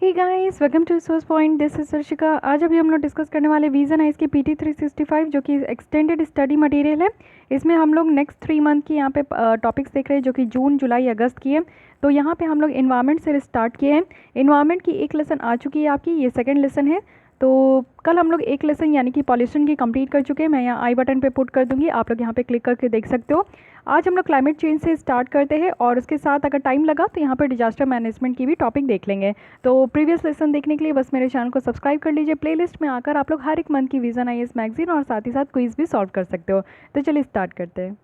Hey guys, welcome to source point. This is Sarshika. आज अभी हम लोग डिस्कस करने वाले विजन है इसकी PT 365 जो कि एक्सटेंडेड स्टडी मटेरियल है। इसमें हम लोग नेक्स्ट 3 मंथ की यहाँ पे टॉपिक्स देख रहे हैं जो कि जून जुलाई अगस्त की है। तो यहाँ पे हम लोग इन्वायरमेंट से स्टार्ट किए हैं। इन्वायरमेंट की एक लेसन आ चुकी है आपकी, ये सेकेंड लेसन है। तो कल हम लोग एक लेसन यानी कि पॉल्यूशन की कंप्लीट कर चुके हैं। मैं यहाँ आई बटन पे पुट कर दूंगी, आप लोग यहाँ पे क्लिक करके देख सकते हो। आज हम लोग क्लाइमेट चेंज से स्टार्ट करते हैं और उसके साथ अगर टाइम लगा तो यहाँ पर डिजास्टर मैनेजमेंट की भी टॉपिक देख लेंगे। तो प्रीवियस लेसन देखने के लिए बस मेरे चैनल को सब्सक्राइब कर लीजिए। प्लेलिस्ट में आकर आप लोग हर एक मंथ की विजन IAS मैगजीन और साथ ही साथ क्विज भी सॉल्व कर सकते हो। तो चलिए स्टार्ट करते हैं।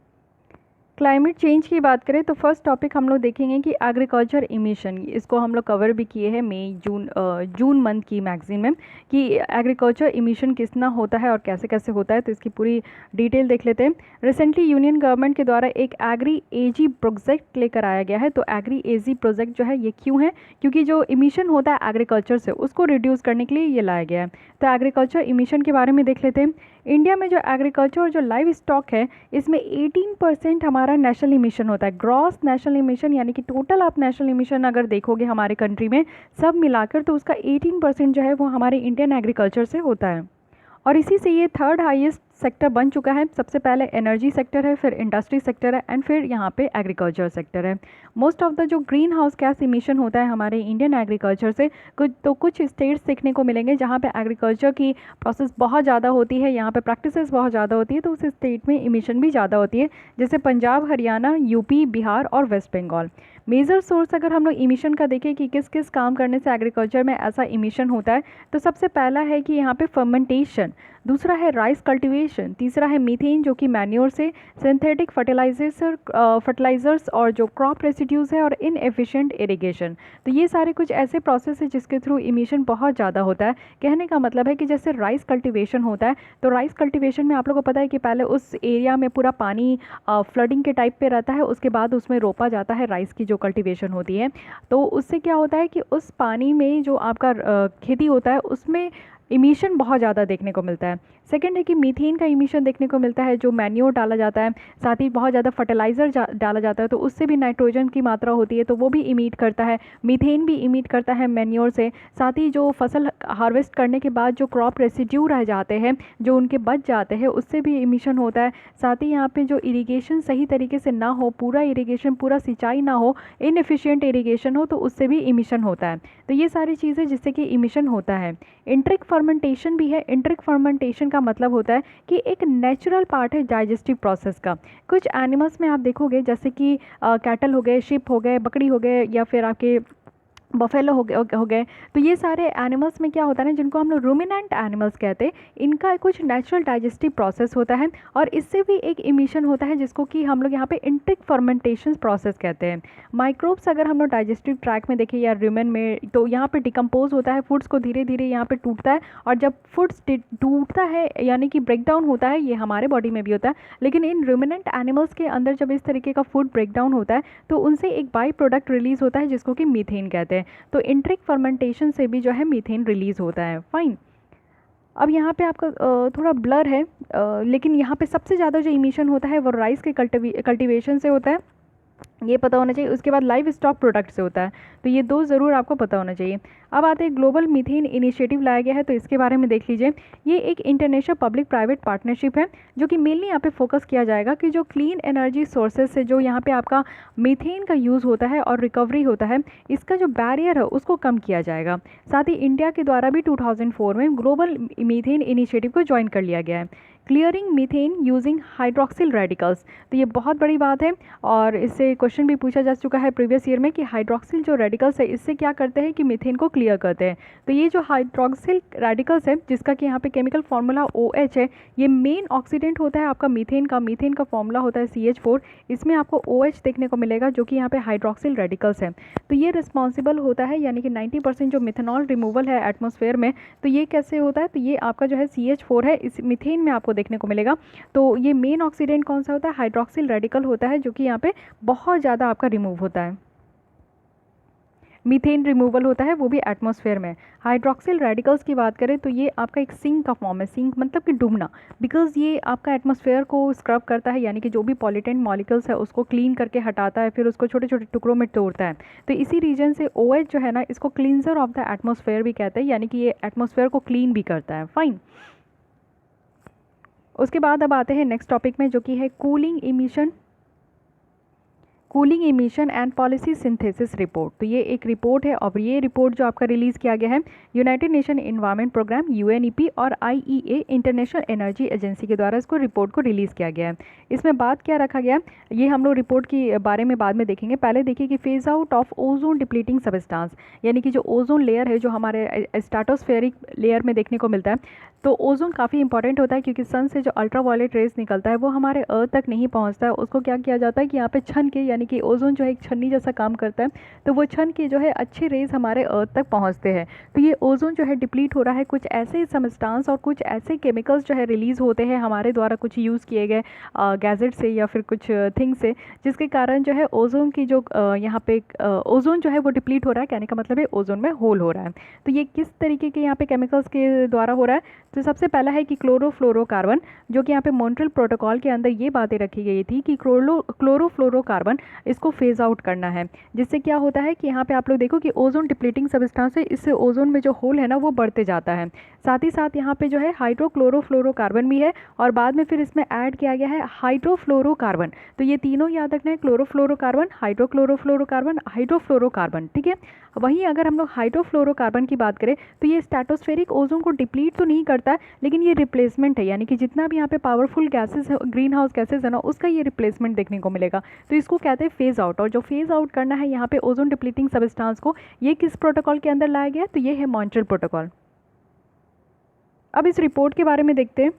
क्लाइमेट चेंज की बात करें तो फर्स्ट टॉपिक हम लोग देखेंगे कि एग्रीकल्चर इमिशन। इसको हम लोग कवर भी किए हैं मई जून मंथ की मैगजीन में कि एग्रीकल्चर इमिशन कितना होता है और कैसे कैसे होता है। तो इसकी पूरी डिटेल देख लेते हैं। रिसेंटली यूनियन गवर्नमेंट के द्वारा एक एग्री एजी प्रोजेक्ट लेकर आया गया है। तो एग्री एजी प्रोजेक्ट जो है ये क्यों है, क्योंकि जो इमिशन होता है एग्रीकल्चर से उसको रिड्यूस करने के लिए ये लाया गया है। तो एग्रीकल्चर इमिशन के बारे में देख लेते हैं। इंडिया में जो एग्रीकल्चर और जो लाइव स्टॉक है इसमें 18% हमारा नेशनल इमिशन होता है। ग्रॉस नेशनल इमिशन यानी कि टोटल आप नेशनल इमिशन अगर देखोगे हमारे कंट्री में सब मिलाकर तो उसका 18% जो है वो हमारे इंडियन एग्रीकल्चर से होता है। और इसी से ये थर्ड हाईएस्ट सेक्टर बन चुका है। सबसे पहले एनर्जी सेक्टर है, फिर इंडस्ट्री सेक्टर है एंड फिर यहाँ पे एग्रीकल्चर सेक्टर है। मोस्ट ऑफ द जो ग्रीन हाउस गैस इमिशन होता है हमारे इंडियन एग्रीकल्चर से कुछ स्टेट्स देखने को मिलेंगे जहाँ पे एग्रीकल्चर की प्रोसेस बहुत ज़्यादा होती है, यहाँ पे प्रैक्टिसेस बहुत ज़्यादा होती है, तो उस स्टेट में इमिशन भी ज़्यादा होती है, जैसे पंजाब, हरियाणा, यूपी, बिहार और वेस्ट बंगाल। मेजर सोर्स अगर हम लोग इमिशन का देखें कि किस किस काम करने से एग्रीकल्चर में ऐसा इमिशन होता है, तो सबसे पहला है कि यहाँ पे फर्मेंटेशन, दूसरा है राइस कल्टीवेशन, तीसरा है मीथेन जो कि मैन्योर से, सिंथेटिक फर्टिलाइजर्स और जो क्रॉप रेसिड्यूज़ है और इनएफिशिएंट इरिगेशन। तो ये सारे कुछ ऐसे प्रोसेस है जिसके थ्रू इमिशन बहुत ज़्यादा होता है। कहने का मतलब है कि जैसे राइस कल्टीवेशन होता है तो राइस कल्टीवेशन में आप लोगों को पता है कि पहले उस एरिया में पूरा पानी फ्लडिंग के टाइप पे रहता है, उसके बाद उसमें रोपा जाता है राइस की जो कल्टीवेशन होती है। तो उससे क्या होता है कि उस पानी में जो आपका खेती होता है उसमें इमिशन बहुत ज़्यादा देखने को मिलता है। सेकंड है कि मीथेन का इमिशन देखने को मिलता है, जो मैन्योर डाला जाता है, साथ ही बहुत ज़्यादा फर्टिलाइज़र डाला जाता है तो उससे भी नाइट्रोजन की मात्रा होती है तो वो भी इमिट करता है। मीथेन भी इमिट करता है मैन्योर से। साथ ही जो फसल हार्वेस्ट करने के बाद जो क्रॉप रेसिड्यू रह जाते हैं, जो उनके बच जाते हैं, उससे भी इमिशन होता है। साथ ही यहाँ पे जो इरीगेशन सही तरीके से ना हो, पूरा इरीगेशन, पूरा सिंचाई ना हो, इनएफिशिएंट इरीगेशन हो, तो उससे भी इमिशन होता है। तो ये सारी चीज़ें जिससे कि इमिशन होता है। इंट्रिक फर्मेंटेशन भी है। इंट्रिक फर्मेंटेशन का मतलब होता है कि एक नेचुरल पार्ट है डाइजेस्टिव प्रोसेस का। कुछ एनिमल्स में आप देखोगे जैसे कि कैटल हो गए, शिप हो गए, बकरी हो गए या फिर आपके बफेलो हो गए। तो ये सारे एनिमल्स में क्या होता है ना, जिनको हम लोग रूमिनेंट एनिमल्स कहते हैं, इनका कुछ नेचुरल डाइजेस्टिव प्रोसेस होता है और इससे भी एक इमिशन होता है जिसको कि हम लोग यहाँ पे इंट्रिक फर्मेंटेशन प्रोसेस कहते हैं। माइक्रोब्स अगर हम लोग डाइजेस्टिव ट्रैक में देखें या रूमेन में, तो यहाँ पे डिकम्पोज होता है, फूड्स को धीरे धीरे यहाँ पे टूटता है और जब फूड्स टूटता है यानी कि ब्रेक डाउन होता है, ये हमारे बॉडी में भी होता है, लेकिन इन रूमिनेंट एनिमल्स के अंदर जब इस तरीके का फूड ब्रेक डाउन होता है तो उनसे एक बाई प्रोडक्ट रिलीज होता है जिसको कि मीथेन कहते हैं। तो इंट्रिक फर्मेंटेशन से भी जो है मीथेन रिलीज होता है। फाइन। अब यहाँ पे आपका थोड़ा ब्लर है, लेकिन यहाँ पे सबसे ज़्यादा जो इमिशन होता है वो राइस के कल्टीवेशन से होता है, ये पता होना चाहिए। उसके बाद लाइव स्टॉक प्रोडक्ट से होता है, तो ये दो ज़रूर आपको पता होना चाहिए। अब आते हैं ग्लोबल मीथेन इनिशिएटिव लाया गया है, तो इसके बारे में देख लीजिए। ये एक इंटरनेशनल पब्लिक प्राइवेट पार्टनरशिप है जो कि मेनली यहाँ पे फोकस किया जाएगा कि जो क्लीन एनर्जी सोर्सेज से जो यहाँ पे आपका मीथेन का यूज़ होता है और रिकवरी होता है, इसका जो बैरियर है उसको कम किया जाएगा। साथ ही इंडिया के द्वारा भी 2004 में ग्लोबल मीथेन इनिशिएटिव को ज्वाइन कर लिया गया है। Clearing methane using hydroxyl radicals, तो ये बहुत बड़ी बात है और इससे क्वेश्चन भी पूछा जा चुका है प्रीवियस ईयर में कि हाइड्रोक्सिल जो रेडिकल्स है इससे क्या करते हैं कि मीथेन को क्लियर करते हैं। तो ये जो हाइड्रोक्सिल रेडिकल्स है जिसका कि यहाँ पे केमिकल फार्मूला OH है, ये मेन ऑक्सीडेंट होता है आपका मीथेन का फार्मूला होता है CH4। इसमें आपको OH देखने को मिलेगा जो कि यहाँ पे हाइड्रोक्सिल रेडिकल्स है। तो ये रिस्पॉन्सिबल होता है यानी कि 90% जो मिथेनॉल रिमूवल है एटमॉस्फेयर में, तो ये कैसे होता है, तो ये आपका जो है CH4 है, इस मीथेन में आपको देखने को मिलेगा। तो ये मेन ऑक्सीडेंट कौन सा होता है, हाइड्रोक्सिल रेडिकल होता है जो कि यहाँ पे बहुत ज़्यादा आपका रिमूव होता है। मीथेन रिमूवल होता है वो भी एटमॉस्फेयर में। हाइड्रोक्सिल रेडिकल्स की बात करें तो ये आपका एक सिंक का फॉर्म है, सिंक मतलब कि डूबना, बिकॉज ये आपका एटमॉस्फेयर को स्क्रब करता है, यानी कि जो भी पॉल्यूटेंट मॉलिक्यूल्स है उसको क्लीन करके हटाता है, फिर उसको छोटे छोटे टुकड़ों में तोड़ता है। तो इसी रीजन से OH जो है ना, इसको क्लींजर ऑफ द एटमॉस्फेयर भी कहते हैं, यानी कि ये एटमॉस्फेयर को क्लीन भी करता है। फाइन। उसके बाद अब आते हैं नेक्स्ट टॉपिक में, जो कि है cooling emission and policy synthesis report. तो ये एक रिपोर्ट है, और ये रिपोर्ट जो आपका रिलीज़ किया गया है United Nation Environment Programme UNEP और IEA इंटरनेशनल एनर्जी एजेंसी के द्वारा इसको रिपोर्ट को रिलीज़ किया गया है। इसमें बात क्या रखा गया, ये हम लोग रिपोर्ट की बारे में बाद में देखेंगे। पहले देखिए कि phase out of ozone depleting substance, यानी कि जो ओजोन लेयर है जो हमारे स्ट्रेटोस्फेरिक लेयर में देखने को मिलता है, तो ओजोन काफ़ी इंपॉर्टेंट होता है, क्योंकि सन से जो अल्ट्रावायलेट रेज निकलता है वो हमारे अर्थ तक नहीं पहुंचता है। उसको क्या किया जाता है कि यहाँ पे छन के, यानी कि ओजोन जो है एक छन्नी जैसा काम करता है, तो वो छन के जो है अच्छे रेज हमारे अर्थ तक पहुंचते हैं। तो ये ओजोन जो है डिप्लीट हो रहा है, कुछ ऐसे सबस्टांस और कुछ ऐसे केमिकल्स जो है रिलीज़ होते हैं हमारे द्वारा कुछ यूज़ किए गए गैजेट से या फिर कुछ थिंग से, जिसके कारण जो है ओजोन की जो यहाँ पे ओजोन जो है वो डिप्लीट हो रहा है। कहने का मतलब है ओजोन में होल हो रहा है। तो ये किस तरीके के यहाँ पे केमिकल्स के द्वारा हो रहा है, तो सबसे पहला है कि क्लोरोफ्लोरोकार्बन, जो कि यहाँ पे मॉन्ट्रियल प्रोटोकॉल के अंदर ये बातें रखी गई थी कि क्लोरोफ्लोरोकार्बन इसको फेज आउट करना है, जिससे क्या होता है कि यहाँ पे आप लोग देखो कि ओजोन डिप्लीटिंग सबस्टांस है, इससे ओजोन में जो होल है ना वो बढ़ते जाता है। साथ ही साथ यहाँ पे जो है हाइड्रोक्लोरोफ्लोरोकार्बन भी है, और बाद में फिर इसमें ऐड किया गया है हाइड्रोफ्लोरोकार्बन। तो ये तीनों याद रखना है, क्लोरोफ्लोरोकार्बन, हाइड्रोक्लोरोफ्लोरोकार्बन, हाइड्रोफ्लोरोकार्बन। ठीक है। वहीं अगर हम लोग हाइड्रोफ्लोरोकार्बन की बात करें तो ये स्ट्रेटोस्फेरिक ओजोन को डिप्लीट तो नहीं करता है, लेकिन ये रिप्लेसमेंट है, यानी कि जितना भी यहाँ पे पावरफुल गैसेस है, ग्रीन हाउस गैसेस है ना, उसका ये रिप्लेसमेंट देखने को मिलेगा। तो इसको कहते हैं फेज आउट। और जो फेज आउट करना है यहाँ पे ओजोन डिप्लीटिंग सबस्टांस को, ये किस प्रोटोकॉल के अंदर लाया गया, तो ये है मॉन्ट्रियल प्रोटोकॉल। अब इस रिपोर्ट के बारे में देखते हैं।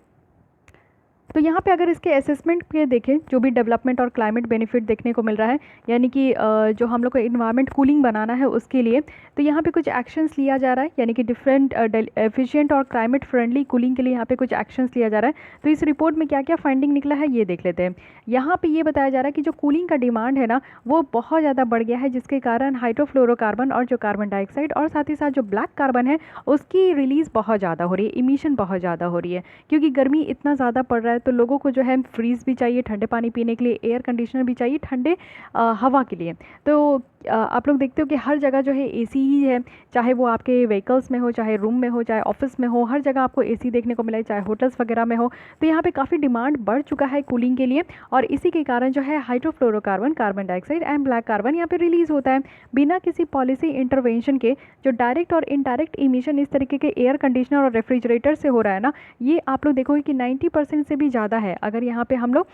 तो यहाँ पे अगर इसके असेसमेंट के देखें, जो भी डेवलपमेंट और क्लाइमेट बेनिफिट देखने को मिल रहा है, यानी कि जो हम लोग को इन्वायरमेंट कूलिंग बनाना है उसके लिए, तो यहाँ पे कुछ एक्शंस लिया जा रहा है, यानी कि डिफरेंट एफिशिएंट और क्लाइमेट फ्रेंडली कूलिंग के लिए यहाँ पे कुछ एक्शंस लिया जा रहा है। तो इस रिपोर्ट में क्या क्या फाइंडिंग निकला है ये देख लेते हैं। यहाँ पे ये बताया जा रहा है कि जो कूलिंग का डिमांड है ना वो बहुत ज़्यादा बढ़ गया है, जिसके कारण हाइड्रोफ्लोरोकार्बन और जो कार्बन डाइऑक्साइड और साथ ही साथ जो ब्लैक कार्बन है उसकी रिलीज़ बहुत ज़्यादा हो रही है, इमिशन बहुत ज़्यादा हो रही है, क्योंकि गर्मी इतना ज़्यादा पड़ रहा है। तो लोगों को जो है फ्रीज भी चाहिए ठंडे पानी पीने के लिए, एयर कंडीशनर भी चाहिए ठंडे हवा के लिए। तो आप लोग देखते हो कि हर जगह जो है एसी ही है, चाहे वो आपके व्हीकल्स में हो, चाहे रूम में हो, चाहे ऑफिस में हो, हर जगह आपको एसी देखने को मिला है, चाहे होटल्स वगैरह में हो। तो यहाँ पे काफ़ी डिमांड बढ़ चुका है कूलिंग के लिए, और इसी के कारण जो है hydrofluorocarbon, carbon dioxide and black carbon यहाँ पे रिलीज़ होता है। बिना किसी पॉलिसी इंटरवेंशन के जो डायरेक्ट और इनडायरेक्ट इमिशन इस तरीके के एयर कंडीशनर और रेफ्रिजरेटर से हो रहा है ना, ये आप लोग देखोगे कि 90% से भी ज़्यादा है। अगर यहाँ पे हम लोग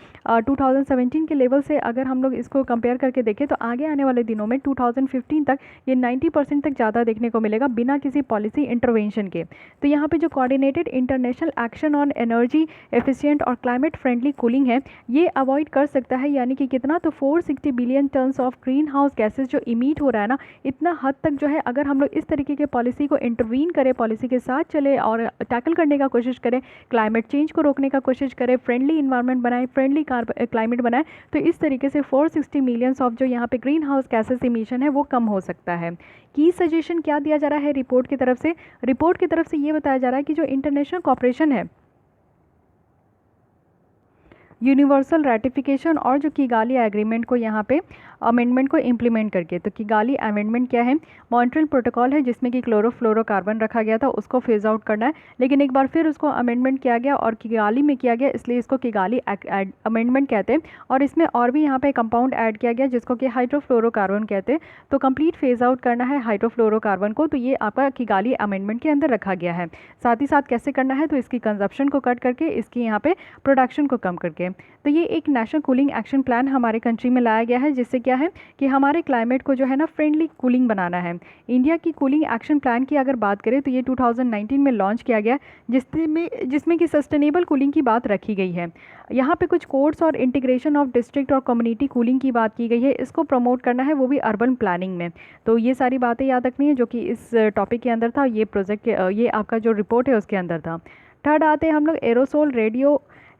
2017 के लेवल से अगर हम लोग इसको कंपेयर करके देखें, तो आगे आने वाले दिनों में 2015 तक ये 90% तक ज़्यादा देखने को मिलेगा बिना किसी पॉलिसी इंटरवेंशन के। तो यहाँ पे जो coordinated international action on energy efficient और क्लाइमेट फ्रेंडली कूलिंग है, ये अवॉइड कर सकता है, यानी कि कितना, तो 460 billion tons of green house gases जो इमिट हो रहा है ना, इतना हद तक जो है अगर हम लोग इस तरीके के पॉलिसी को इंटरवीन करें, पॉलिसी के साथ चले और टैकल करने का कोशिश करें, क्लाइमेट चेंज को रोकने का कोशिश करें, फ्रेंडली इन्वायरमेंट बनाए, फ्रेंडली क्लाइमेट बनाए, तो इस तरीके से 460 मिलियंस ऑफ जो यहाँ पे ग्रीन हाउस गैसेस इमिशन है वो कम हो सकता है। की सजेशन क्या दिया जा रहा है रिपोर्ट की तरफ से? रिपोर्ट की तरफ से ये बताया जा रहा है कि जो इंटरनेशनल कॉपरेशन है, यूनिवर्सल रेटिफिकेशन और जो किगाली एग्रीमेंट को यहाँ पे अमेंडमेंट को इम्प्लीमेंट करके, तो किगाली अमेंडमेंट क्या है, मॉन्ट्रियल प्रोटोकॉल है जिसमें कि क्लोरोफ्लोरोकार्बन रखा गया था, उसको फेज आउट करना है, लेकिन एक बार फिर उसको अमेंडमेंट किया गया और किगाली में किया गया, इसलिए इसको किगाली अमेंडमेंट कहते हैं। और इसमें और भी यहाँ पे कंपाउंड ऐड किया गया जिसको कि हाइड्रोफ्लोरोकार्बन कहते हैं। तो कंप्लीट फेज आउट करना है हाइड्रोफ्लोरोकार्बन को, तो ये आपका किगाली अमेंडमेंट के अंदर रखा गया है। साथ ही साथ कैसे करना है, तो इसकी कंजप्शन को कट करके, इसकी यहाँ पे प्रोडक्शन को कम करके। तो ये एक नेशनल कूलिंग एक्शन प्लान हमारे कंट्री में लाया गया है, जिससे क्या है कि हमारे क्लाइमेट को जो है ना फ्रेंडली कूलिंग बनाना है। इंडिया की कूलिंग एक्शन प्लान की अगर बात करें तो ये 2019 में लॉन्च किया गया, जिसमें कि सस्टेनेबल कूलिंग की बात रखी गई है। यहाँ पे कुछ कोड्स और इंटीग्रेशन ऑफ डिस्ट्रिक्ट और कम्युनिटी कूलिंग की बात की गई है, इसको प्रमोट करना है, वो भी अर्बन प्लानिंग में। तो ये सारी बातें याद रखनी है जो कि इस टॉपिक के अंदर था, ये प्रोजेक्ट ये आपका जो रिपोर्ट है उसके अंदर था। थर्ड आते हैं हम लोग एरोसोल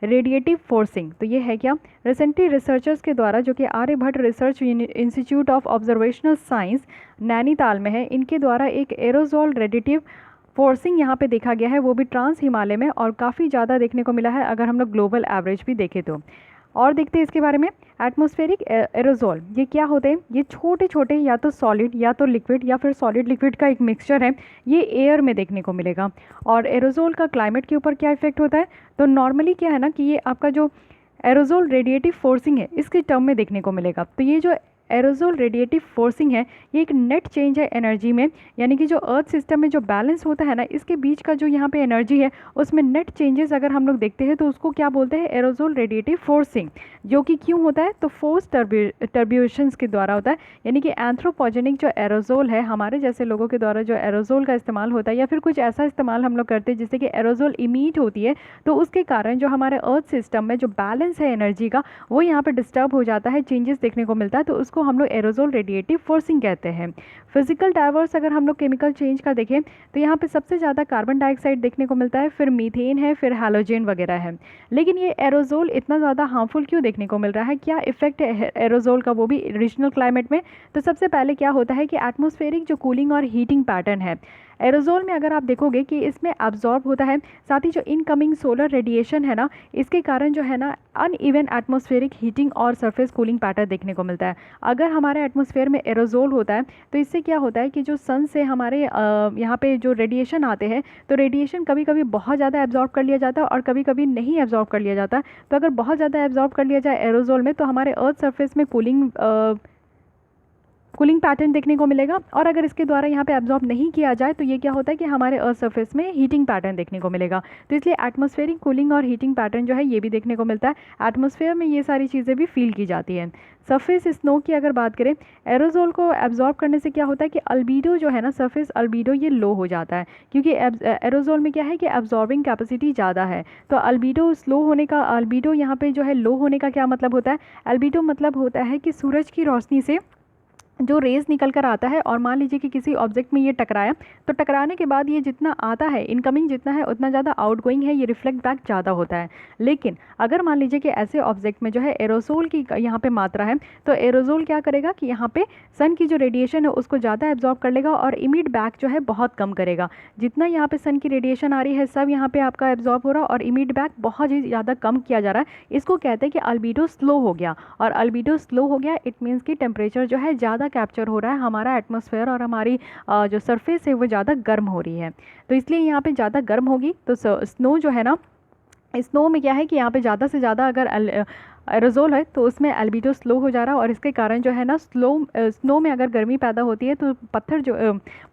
रेडिएटिव फोर्सिंग। तो ये है क्या, रिसेंटली रिसर्चर्स के द्वारा जो कि Aryabhatta Research Institute of Observational Science Nainital में है, इनके द्वारा एक एरोजोल रेडिएटिव फोर्सिंग यहाँ पे देखा गया है, वो भी ट्रांस हिमालय में, और काफ़ी ज़्यादा देखने को मिला है अगर हम लोग ग्लोबल एवरेज भी देखें तो। और देखते हैं इसके बारे में। एटमॉस्फेरिक एरोजोल ये क्या होते हैं, ये छोटे छोटे या तो सॉलिड या तो लिक्विड या फिर सॉलिड लिक्विड का एक मिक्सचर है, ये एयर में देखने को मिलेगा। और एरोजोल का क्लाइमेट के ऊपर क्या इफेक्ट होता है, तो नॉर्मली क्या है ना कि ये आपका जो एरोजोल रेडिएटिव फोर्सिंग है इसके टर्म में देखने को मिलेगा। तो ये जो एरोजोल रेडिएटिव फोर्सिंग है ये एक नेट चेंज है एनर्जी में, यानी कि जो अर्थ सिस्टम में जो बैलेंस होता है ना इसके बीच का जो यहाँ पे एनर्जी है उसमें नेट चेंजेस अगर हम लोग देखते हैं तो उसको क्या बोलते हैं, एरोजोल रेडिएटिव फोर्सिंग। जो कि क्यों होता है, तो फोर्स टर्ब्यूशंस के द्वारा होता है, यानी कि एंथ्रोपोजेनिक जो एरोजोल है, हमारे जैसे लोगों के द्वारा जो एरोजोल का इस्तेमाल होता है या फिर कुछ ऐसा इस्तेमाल हम लोग करते हैं जिससे कि एरोजोल इमिट होती है, तो उसके कारण जो हमारे अर्थ सिस्टम में जो बैलेंस है एनर्जी का वो यहाँ पे डिस्टर्ब हो जाता है, चेंजेस देखने को मिलता है, तो उसको हम लोग एरोजोल रेडिएटिव फोर्सिंग कहते हैं। फिजिकल डाइवर्स अगर हम लोग केमिकल चेंज का देखें तो यहाँ पे सबसे ज़्यादा कार्बन डाइऑक्साइड देखने को मिलता है, फिर मीथेन है, फिर हैलोजन वगैरह है। लेकिन ये एरोजोल इतना ज़्यादा हार्मफुल क्यों देखने को मिल रहा है, क्या इफेक्ट है एरोजोल का वो भी रीजनल क्लाइमेट में। तो सबसे पहले क्या होता है कि एटमॉस्फेरिक जो कूलिंग और हीटिंग पैटर्न है एरोजोल में अगर आप देखोगे कि इसमें एब्जॉर्ब होता है, साथ ही जो इनकमिंग सोलर रेडिएशन है ना इसके कारण जो है ना अनइवन एटमॉस्फेरिक हीटिंग और सरफेस कूलिंग पैटर्न देखने को मिलता है। अगर हमारे एटमॉस्फेयर में एरोजोल होता है तो इससे क्या होता है कि जो सन से हमारे यहाँ पे जो रेडिएशन आते हैं तो रेडिएशन कभी कभी बहुत ज़्यादा एब्जॉर्ब कर लिया जाता है और कभी कभी नहीं एब्जॉर्ब कर लिया जाता। तो अगर बहुत ज़्यादा एब्जॉर्ब कर लिया जाए एरोजोल में तो हमारे अर्थ सरफेस में कूलिंग पैटर्न देखने को मिलेगा, और अगर इसके द्वारा यहाँ पे एब्जॉर्ब नहीं किया जाए तो ये क्या होता है कि हमारे अर्थ सरफेस में हीटिंग पैटर्न देखने को मिलेगा। तो इसलिए एटमॉस्फेरिक कूलिंग और हीटिंग पैटर्न जो है ये भी देखने को मिलता है। एटमॉस्फेयर में ये सारी चीज़ें भी फील की जाती हैं। सरफेस स्नो की अगर बात करें, एरोजोल को एब्जॉर्ब करने से क्या होता है कि अल्बीडो जो है ना, सरफेस अल्बीडो ये लो हो जाता है, क्योंकि एरोजोल में क्या है कि एब्जॉर्बिंग कैपेसिटी ज़्यादा है। तो अल्बीडो स्लो होने का, अल्बीडो यहाँ पे जो है लो होने का क्या मतलब होता है, अल्बीडो मतलब होता है कि सूरज की रोशनी से जो रेज़ निकल कर आता है और मान लीजिए कि किसी ऑब्जेक्ट में ये टकराया, तो टकराने के बाद ये जितना आता है इनकमिंग जितना है उतना ज़्यादा आउटगोइंग है, ये रिफ्लेक्ट बैक ज़्यादा होता है। लेकिन अगर मान लीजिए कि ऐसे ऑब्जेक्ट में जो है एरोसोल की यहाँ पे मात्रा है, तो एरोसोल क्या करेगा कि यहाँ पे सन की जो रेडिएशन है उसको ज़्यादा एब्जॉर्ब कर लेगा और इमिट बैक जो है बहुत कम करेगा। जितना यहाँ पे सन की रेडिएशन आ रही है सब यहाँ पे आपका एब्जॉर्ब हो रहा है और इमिट बैक बहुत ही ज़्यादा कम किया जा रहा है। इसको कहते हैं कि अल्बीडो स्लो हो गया, और अल्बीडो स्लो हो गया इट मीन्स कि टेम्परेचर जो है ज़्यादा कैप्चर हो रहा है, हमारा एटमॉस्फेयर और हमारी जो सरफेस है वो ज़्यादा गर्म हो रही है। तो इसलिए यहाँ पे ज़्यादा गर्म होगी तो स्नो जो है ना, स्नो में क्या है कि यहाँ पे ज़्यादा से ज़्यादा अगर एरोजोल है तो उसमें अल्बीडो स्लो हो जा रहा है, और इसके कारण जो है ना स्नो में अगर गर्मी पैदा होती है तो पत्थर जो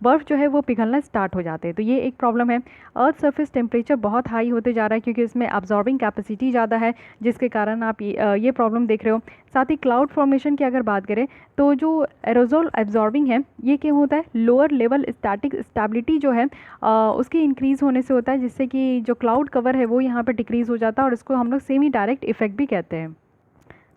बर्फ़ जो है वो पिघलना स्टार्ट हो जाते हैं। तो ये एक प्रॉब्लम है। अर्थ सरफेस टेम्परेचर बहुत हाई होते जा रहा है क्योंकि इसमें अब्जॉर्बिंग कैपेसिटी ज़्यादा है, जिसके कारण आप ये प्रॉब्लम देख रहे हो। साथ ही क्लाउड फॉर्मेशन की अगर बात करें तो जो एरोजोल एब्जॉर्बिंग है ये क्या होता है, लोअर लेवल स्टैटिक स्टेबिलिटी जो है उसकी इंक्रीज़ होने से होता है, जिससे कि जो क्लाउड कवर है वो यहाँ पर डिक्रीज़ हो जाता है, और इसको हम लोग सेमी डायरेक्ट इफेक्ट भी कहते हैं।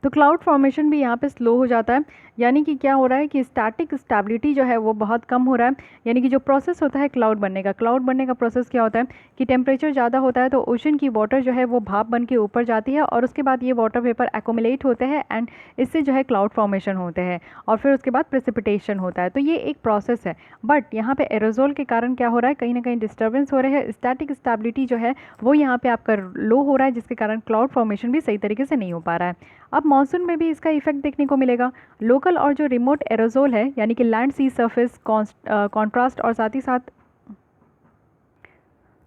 तो क्लाउड फॉर्मेशन भी यहाँ पे स्लो हो जाता है, यानी कि क्या हो रहा है कि स्टैटिक स्टेबिलिटी जो है वो बहुत कम हो रहा है। यानी कि जो प्रोसेस होता है क्लाउड बनने का प्रोसेस क्या होता है कि टेम्परेचर ज़्यादा होता है तो ओशन की वाटर जो है वो भाप बन के ऊपर जाती है, और उसके बाद ये वाटर वेपर एक्यूमुलेट होते हैं एंड इससे जो है क्लाउड फॉर्मेशन होते हैं, और फिर उसके बाद प्रेसिपिटेशन होता है। तो ये एक प्रोसेस है। बट यहाँ पे एरोजोल के कारण क्या हो रहा है, कहीं ना कहीं डिस्टर्बेंस हो रहे हैं, स्टैटिक स्टेबिलिटी जो है वो यहाँ पे आपका लो हो रहा है, जिसके कारण क्लाउड फॉर्मेशन भी सही तरीके से नहीं हो पा रहा है। अब मानसून में भी इसका इफेक्ट देखने को मिलेगा। लोकल और जो रिमोट एरोजोल है यानी कि लैंड सी सरफेस कॉन्ट्रास्ट और साथ ही साथ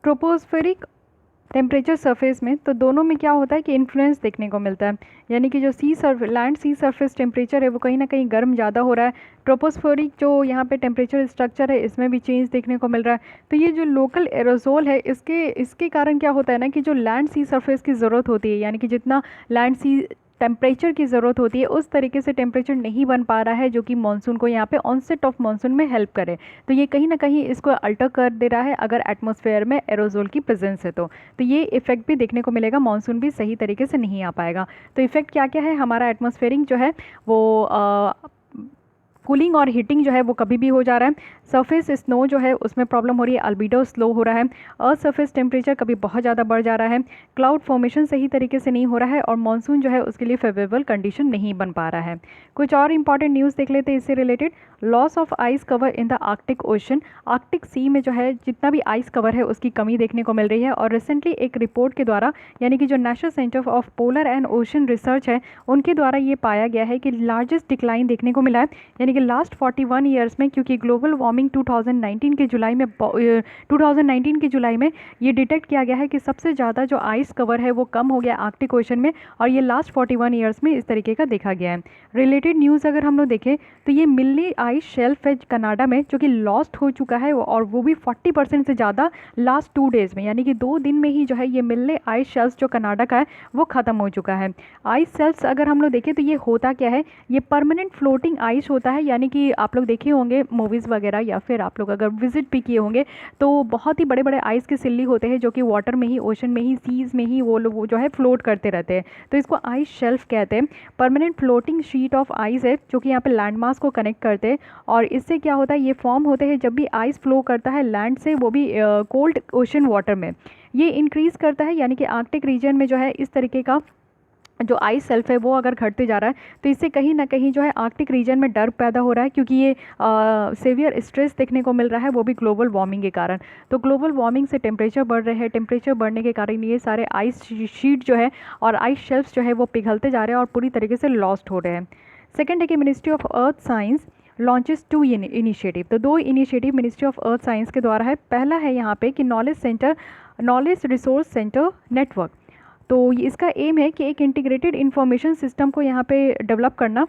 ट्रोपोस्फेरिक टेम्परेचर सरफेस में, तो दोनों में क्या होता है कि इन्फ्लुएंस देखने को मिलता है। यानी कि जो लैंड सी सरफेस टेम्परेचर है वो कहीं ना कहीं गर्म ज़्यादा हो रहा है। ट्रोपोस्फेरिक जो यहाँ पे टेम्परेचर स्ट्रक्चर है इसमें भी चेंज देखने को मिल रहा है। तो ये जो लोकल एरोजोल है इसके कारण क्या होता है ना कि जो लैंड सी सरफेस की ज़रूरत होती है, यानी कि जितना लैंड सी टेम्परेचर की ज़रूरत होती है उस तरीके से टेम्परेचर नहीं बन पा रहा है, जो कि मानसून को यहाँ पे ऑनसेट ऑफ मानसून में हेल्प करे। तो ये कहीं ना कहीं इसको अल्टर कर दे रहा है अगर एटमॉस्फेयर में एरोजोल की प्रेजेंस है तो ये इफेक्ट भी देखने को मिलेगा, मानसून भी सही तरीके से नहीं आ पाएगा। तो इफेक्ट क्या क्या है, हमारा एटमॉस्फेरिक जो है वो कूलिंग और हीटिंग जो है वो कभी भी हो जा रहा है। सरफेस स्नो जो है उसमें प्रॉब्लम हो रही है, अल्बीडो स्लो हो रहा है, अर्थ सरफेस टेम्परेचर कभी बहुत ज़्यादा बढ़ जा रहा है, क्लाउड फॉर्मेशन सही तरीके से नहीं हो रहा है और मानसून जो है उसके लिए फेवरेबल कंडीशन नहीं बन पा रहा है। कुछ और इंपॉर्टेंट न्यूज़ देख लेते हैं इससे related. Loss of ice cover in the Arctic Ocean, Arctic sea में जो है जितना भी आइस कवर है उसकी कमी देखने को मिल रही है। और रिसेंटली एक रिपोर्ट के द्वारा यानी कि जो national centre of polar and ocean research है उनके द्वारा ये पाया गया है कि लार्जेस्ट डिक्लाइन देखने को मिला है यानी कि लास्ट 41 ईयर्स में, क्योंकि ग्लोबल वार्मिंग 2019 के जुलाई में ये डिटेक्ट किया गया है कि सबसे ज़्यादा जो आइस कवर है वो कम हो गया आर्कटिक ओशन में और ये लास्ट 41 ईयर्स में इस तरीके का देखा गया है। रिलेटेड न्यूज़ अगर हम लोग देखें तो ये मिल्ली आइस शेल्फ है कनाडा में जो कि लॉस्ट हो चुका है और वो भी 40% से ज़्यादा लास्ट 2 डेज़ में, यानी कि 2 दिन में ही जो है ये मिल्ली आइस शेल्फ जो कनाडा का है वो ख़त्म हो चुका है। आइस शेल्फ्स अगर हम लोग देखें तो ये होता क्या है, ये परमानेंट फ्लोटिंग आइस होता है, यानी कि आप लोग देखे होंगे मूवीज़ वगैरह या फिर आप लोग अगर विजिट भी किए होंगे तो बहुत ही बड़े बड़े आइस के सिल्ली होते हैं जो कि वाटर में ही, ओशन में ही, सीज़ में ही वो लोग जो है फ्लोट करते रहते हैं, तो इसको आइस शेल्फ कहते हैं। Permanent floating sheet of ice है जो कि यहाँ पे लैंड मास को कनेक्ट करते हैं और इससे क्या होता है, ये फॉर्म होते हैं जब भी आइस फ्लो करता है लैंड से, वो भी कोल्ड ओशन वाटर में, ये इंक्रीज़ करता है। यानी कि आर्कटिक रीजन में जो है इस तरीके का जो आइस शेल्फ है वो अगर घटते जा रहा है तो इससे कहीं ना कहीं जो है आर्कटिक रीजन में डर पैदा हो रहा है, क्योंकि ये सेवियर स्ट्रेस देखने को मिल रहा है, वो भी ग्लोबल वार्मिंग के कारण। तो ग्लोबल वार्मिंग से टेम्परेचर बढ़ रहे हैं, टेम्परेचर बढ़ने के कारण ये सारे आइस शीट जो है और आइस शेल्फ्स जो है वो पिघलते जा रहे हैं और पूरी तरीके से लॉस्ट हो रहे हैं। सेकेंड है कि ministry of earth science launches 2 initiative, तो 2 initiative ministry of earth science के द्वारा है। पहला है यहाँ पे कि नॉलेज रिसोर्स सेंटर नेटवर्क, तो इसका एम है कि एक इंटीग्रेटेड इंफॉर्मेशन सिस्टम को यहाँ पे डेवलप करना,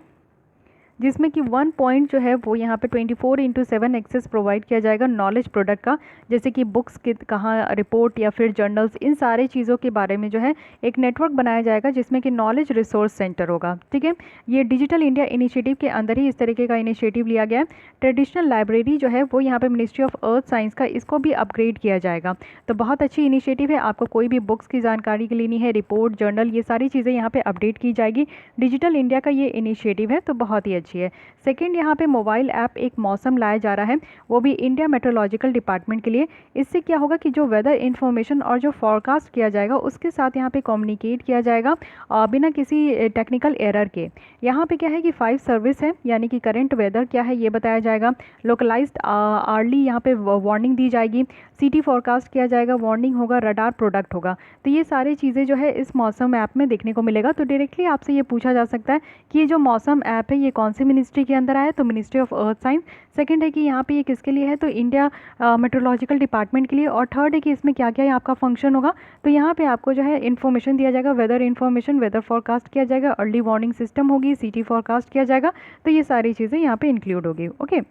जिसमें कि 1 पॉइंट जो है वो यहाँ पे 24/7 एक्सेस प्रोवाइड किया जाएगा नॉलेज प्रोडक्ट का, जैसे कि बुक्स के कहाँ, रिपोर्ट या फिर जर्नल्स, इन सारे चीज़ों के बारे में जो है एक नेटवर्क बनाया जाएगा जिसमें कि नॉलेज रिसोर्स सेंटर होगा। ठीक है, ये डिजिटल इंडिया इनिशिएटिव के अंदर ही इस तरीके का इनिशिएटिव लिया गया है। ट्रेडिशनल लाइब्रेरी जो है वो यहाँ पर मिनिस्ट्री ऑफ अर्थ साइंस का, इसको भी अपग्रेड किया जाएगा। तो बहुत अच्छी इनिशिएटिव है, आपको कोई भी बुक्स की जानकारी के लेनी है, रिपोर्ट, जर्नल, ये सारी चीज़ें यहाँ पर अपडेट की जाएगी। डिजिटल इंडिया का ये इनिशिएटिव है, तो बहुत ही अच्छी है। सेकंड, यहाँ पे मोबाइल ऐप एक मौसम लाया जा रहा है, वो भी इंडिया मेट्रोलॉजिकल डिपार्टमेंट के लिए। इससे क्या होगा कि जो वेदर इन्फॉर्मेशन और जो फॉरकास्ट किया जाएगा उसके साथ यहाँ पे कम्युनिकेट किया जाएगा बिना किसी टेक्निकल एरर के। यहाँ पे क्या है कि 5 सर्विस है, यानी कि करंट वेदर क्या है ये बताया जाएगा, लोकलाइज्ड आर्ली यहाँ पे वार्निंग दी जाएगी, सिटी फॉरकास्ट किया जाएगा, वार्निंग होगा, रडार प्रोडक्ट होगा। तो ये सारी चीज़ें जो है इस मौसम ऐप में देखने को मिलेगा। तो डायरेक्टली आपसे ये पूछा जा सकता है कि ये जो मौसम ऐप है ये कौन सी मिनिस्ट्री के अंदर आया, तो ministry of earth science. Second है कि यहाँ पे ये किसके लिए है, तो इंडिया मेट्रोलॉजिकल डिपार्टमेंट के लिए। और थर्ड है कि इसमें क्या क्या आपका फंक्शन होगा, तो यहाँ पे आपको जो है इन्फॉर्मेशन दिया जाएगा, वेदर इन्फॉर्मेशन, वेदर फॉरकास्ट किया जाएगा, अर्ली वार्निंग सिस्टम होगी, सिटी फॉरकास्ट किया जाएगा। तो ये सारी चीज़ें यहाँ पे इंक्लूड होगी। ओके,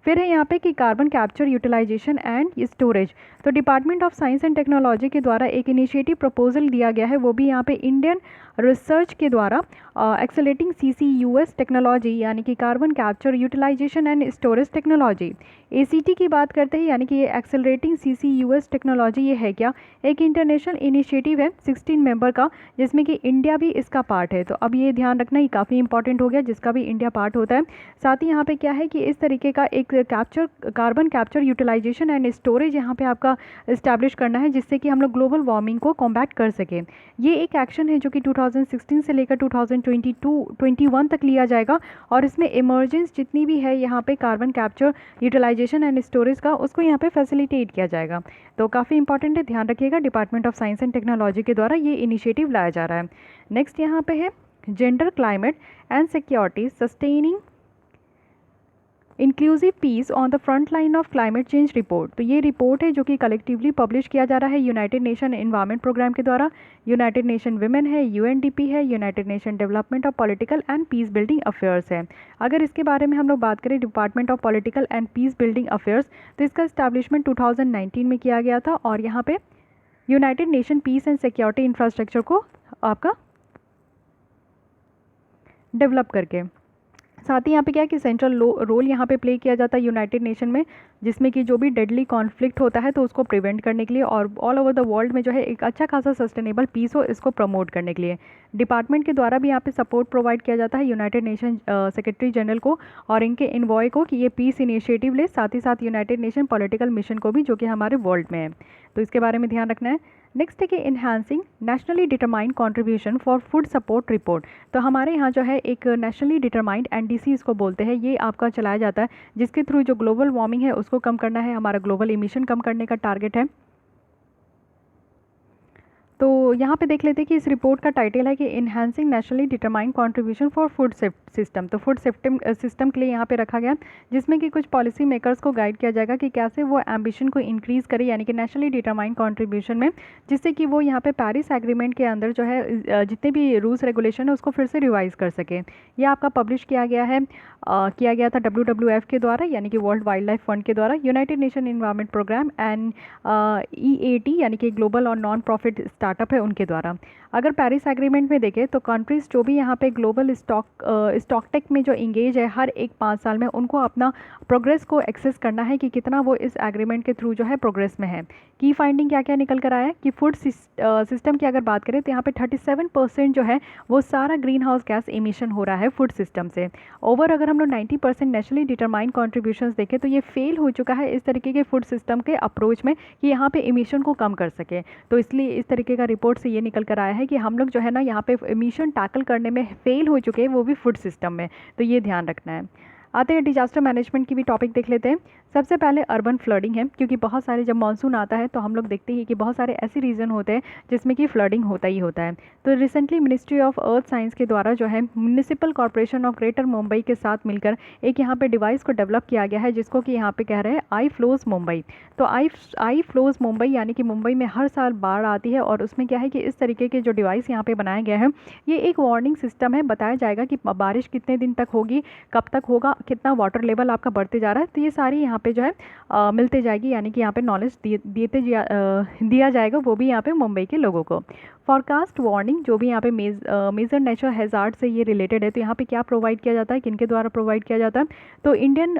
फिर है यहाँ पे कि carbon capture, utilisation and storage. तो department of science and technology के द्वारा एक इनिशिएटिव प्रपोजल दिया गया है, वो भी यहाँ पे इंडियन रिसर्च के द्वारा एक्सेलेटिंग CCUS टेक्नोलॉजी, यानी कि carbon capture, utilisation and storage technology. ACT की बात करते हैं, यानी कि ये एक्सेलरेटिंग CCUS टेक्नोलॉजी, ये है क्या, एक इंटरनेशनल इनिशिएटिव है 16 मेंबर का, जिसमें कि इंडिया भी इसका पार्ट है। तो अब ये ध्यान रखना, ये काफ़ी इंपॉर्टेंट हो गया जिसका भी इंडिया पार्ट होता है। साथ ही यहाँ पे क्या है कि इस तरीके का एक carbon capture, utilisation and storage यहाँ पे आपका इस्टेब्लिश करना है, जिससे कि हम लोग ग्लोबल वार्मिंग को कॉम्बैट कर सकें। ये एक एक्शन है जो कि 2016 से लेकर 2021 तक लिया जाएगा और इसमें इमरजेंस जितनी भी है यहाँ पे carbon capture, utilisation and storage का, उसको यहाँ पे फैसिलिटेट किया जाएगा। तो काफ़ी इंपॉर्टेंट है, ध्यान रखिएगा, department of science and technology के द्वारा ये इनिशिएटिव लाया जा रहा है। नेक्स्ट यहाँ पे है gender, climate and security, sustaining inclusive peace on the front line of climate change report. तो ये रिपोर्ट है जो कि कलेक्टिवली पब्लिश किया जा रहा है यूनाइटेड नेशन एनवायरनमेंट प्रोग्राम के द्वारा। यूनाइटेड नेशन विमेन है, UNDP है, United nation development of political and peace building affairs है। अगर इसके बारे में हम लोग बात करें, department of political and peace building affairs, तो इसका इस्टेब्लिशमेंट 2019 में किया गया था और यहाँ पे United Nation peace and security infrastructure को आपका डेवलप करके। साथ ही यहाँ पे क्या है कि सेंट्रल रोल यहाँ पे प्ले किया जाता है यूनाइटेड नेशन में, जिसमें कि जो भी डेडली कॉन्फ्लिक्ट होता है तो उसको प्रिवेंट करने के लिए और ऑल ओवर द वर्ल्ड में जो है एक अच्छा खासा सस्टेनेबल पीस हो, इसको प्रमोट करने के लिए। डिपार्टमेंट के द्वारा भी यहाँ पे सपोर्ट प्रोवाइड किया जाता है यूनाइटेड नेशन सेक्रेटरी जनरल को और इनके इन्वॉय को कि ये पीस इनिशिएटिव ले, साथ ही साथ यूनाइटेड नेशन पॉलिटिकल मिशन को भी, जो कि हमारे वर्ल्ड में है। तो इसके बारे में ध्यान रखना है। नेक्स्ट है कि enhancing nationally determined contribution for food support report. तो हमारे यहाँ जो है एक नेशनली डिटरमाइंड NDC इसको बोलते हैं, ये आपका चलाया जाता है, जिसके थ्रू जो ग्लोबल वार्मिंग है उसको कम करना है, हमारा ग्लोबल इमिशन कम करने का टारगेट है। तो यहाँ पे देख लेते हैं कि इस रिपोर्ट का टाइटल है कि enhancing nationally determined contribution for food system. तो फूड सिस्टम के लिए यहाँ पे रखा गया, जिसमें कि कुछ पॉलिसी मेकर्स को गाइड किया जाएगा कि कैसे वो एम्बिशन को इंक्रीज़ करे, यानी कि नेशनली डिटरमाइंड कंट्रीब्यूशन में, जिससे कि वो यहाँ पे पेरिस एग्रीमेंट के अंदर जो है जितने भी रूल्स रेगुलेशन है उसको फिर से रिवाइज कर सके। ये आपका पब्लिश किया गया था WWF के द्वारा, यानी कि वर्ल्ड वाइल्ड लाइफ फंड के द्वारा, United Nation Environment Programme and EAT यानी कि ग्लोबल और नॉन प्रॉफिट स्टार्टअप है उनके द्वारा। अगर पेरिस एग्रीमेंट में देखें तो कंट्रीज़ जो भी यहाँ पे ग्लोबल स्टॉकटेक में जो इंगेज है, हर एक 5 साल में उनको अपना प्रोग्रेस को एक्सेस करना है कि कितना वो इस एग्रीमेंट के थ्रू जो है प्रोग्रेस में है। की फाइंडिंग क्या क्या निकल कर आया है कि फूड सिस्टम की अगर बात करें तो यहाँ पे 37% जो है वो सारा ग्रीन हाउस गैस इमिशन हो रहा है फूड सिस्टम से। ओवर अगर हम लोग 90% नेशनली डिटरमाइंड कॉन्ट्रीब्यूशंस देखें तो ये फेल हो चुका है इस तरीके के फूड सिस्टम के अप्रोच में कि यहाँ पे इमिशन को कम कर सके। तो इसलिए इस तरीके का रिपोर्ट से ये निकल कर आया है कि हम लोग जो है ना यहाँ पे इमिशन टैकल करने में फेल हो चुके हैं, वो भी फूड सिस्टम में। तो ये ध्यान रखना है। आते हैं डिजास्टर मैनेजमेंट की भी टॉपिक देख लेते हैं। सबसे पहले अर्बन फ्लडिंग है, क्योंकि बहुत सारे जब मानसून आता है तो हम लोग देखते हैं कि बहुत सारे ऐसे रीजन होते हैं जिसमें कि फ्लडिंग होता ही होता है। तो recently ministry of earth science के द्वारा जो है municipal corporation of greater Mumbai के साथ मिलकर एक यहाँ पे डिवाइस को डेवलप किया गया है, जिसको कि यहाँ पे कह रहे हैं आई फ्लोज मुंबई। तो आई फ्लोज मुंबई यानी कि मुंबई में हर साल बाढ़ आती है, और उसमें क्या है कि इस तरीके के जो डिवाइस यहाँ पे बनाया गया है, ये एक वार्निंग सिस्टम है। बताया जाएगा कि बारिश कितने दिन तक होगी, कब तक होगा, कितना वाटर लेवल आपका बढ़ते जा रहा है। तो ये सारी यहाँ पे जो है मिलते जाएगी, यानी कि यहाँ पे नॉलेज दिया जाएगा, वो भी यहाँ पे मुंबई के लोगों को। फॉरकास्ट वार्निंग जो भी यहाँ पे मेजर नेचुरल हैजार्ड से ये रिलेटेड है, तो यहाँ पे क्या प्रोवाइड किया जाता है, किनके द्वारा प्रोवाइड किया जाता है, तो इंडियन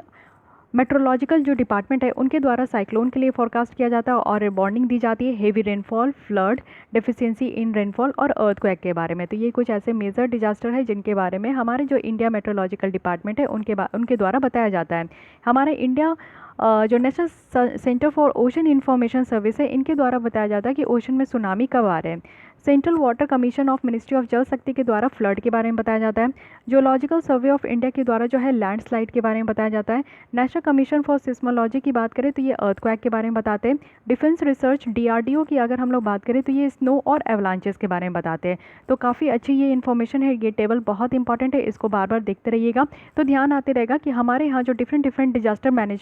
मेट्रोलॉजिकल जो डिपार्टमेंट है उनके द्वारा साइक्लोन के लिए फोरकास्ट किया जाता है और वार्निंग दी जाती है heavy rainfall, flood, deficiency in rainfall और अर्थक्वेक के बारे में। तो ये कुछ ऐसे मेजर डिजास्टर है जिनके बारे में हमारे जो इंडिया मेट्रोलॉजिकल डिपार्टमेंट है उनके द्वारा बताया जाता है। हमारे इंडिया जो national Centre for ocean information service है, इनके द्वारा बताया जाता है कि ओशन में सुनामी कब आ रहे हैं। Central water commission of ministry of जल शक्ति के द्वारा फ्लड के बारे में बताया जाता है। जियोलॉजिकल सर्वे ऑफ इंडिया के द्वारा जो है लैंडस्लाइड के बारे में बताया जाता है। नेशनल कमीशन फॉर सिस्मोलॉजी की बात करें तो ये अर्थक्वेक के बारे में बताते हैं। डिफेंस रिसर्च DRDO की अगर हम लोग बात करें तो ये स्नो और एवलांचेस के बारे में बताते हैं। तो काफ़ी अच्छी ये इन्फॉर्मेशन है, ये टेबल बहुत इंपॉर्टेंट है, इसको बार बार देखते रहिएगा तो ध्यान आते रहेगा कि हमारे यहाँ जो डिफरेंट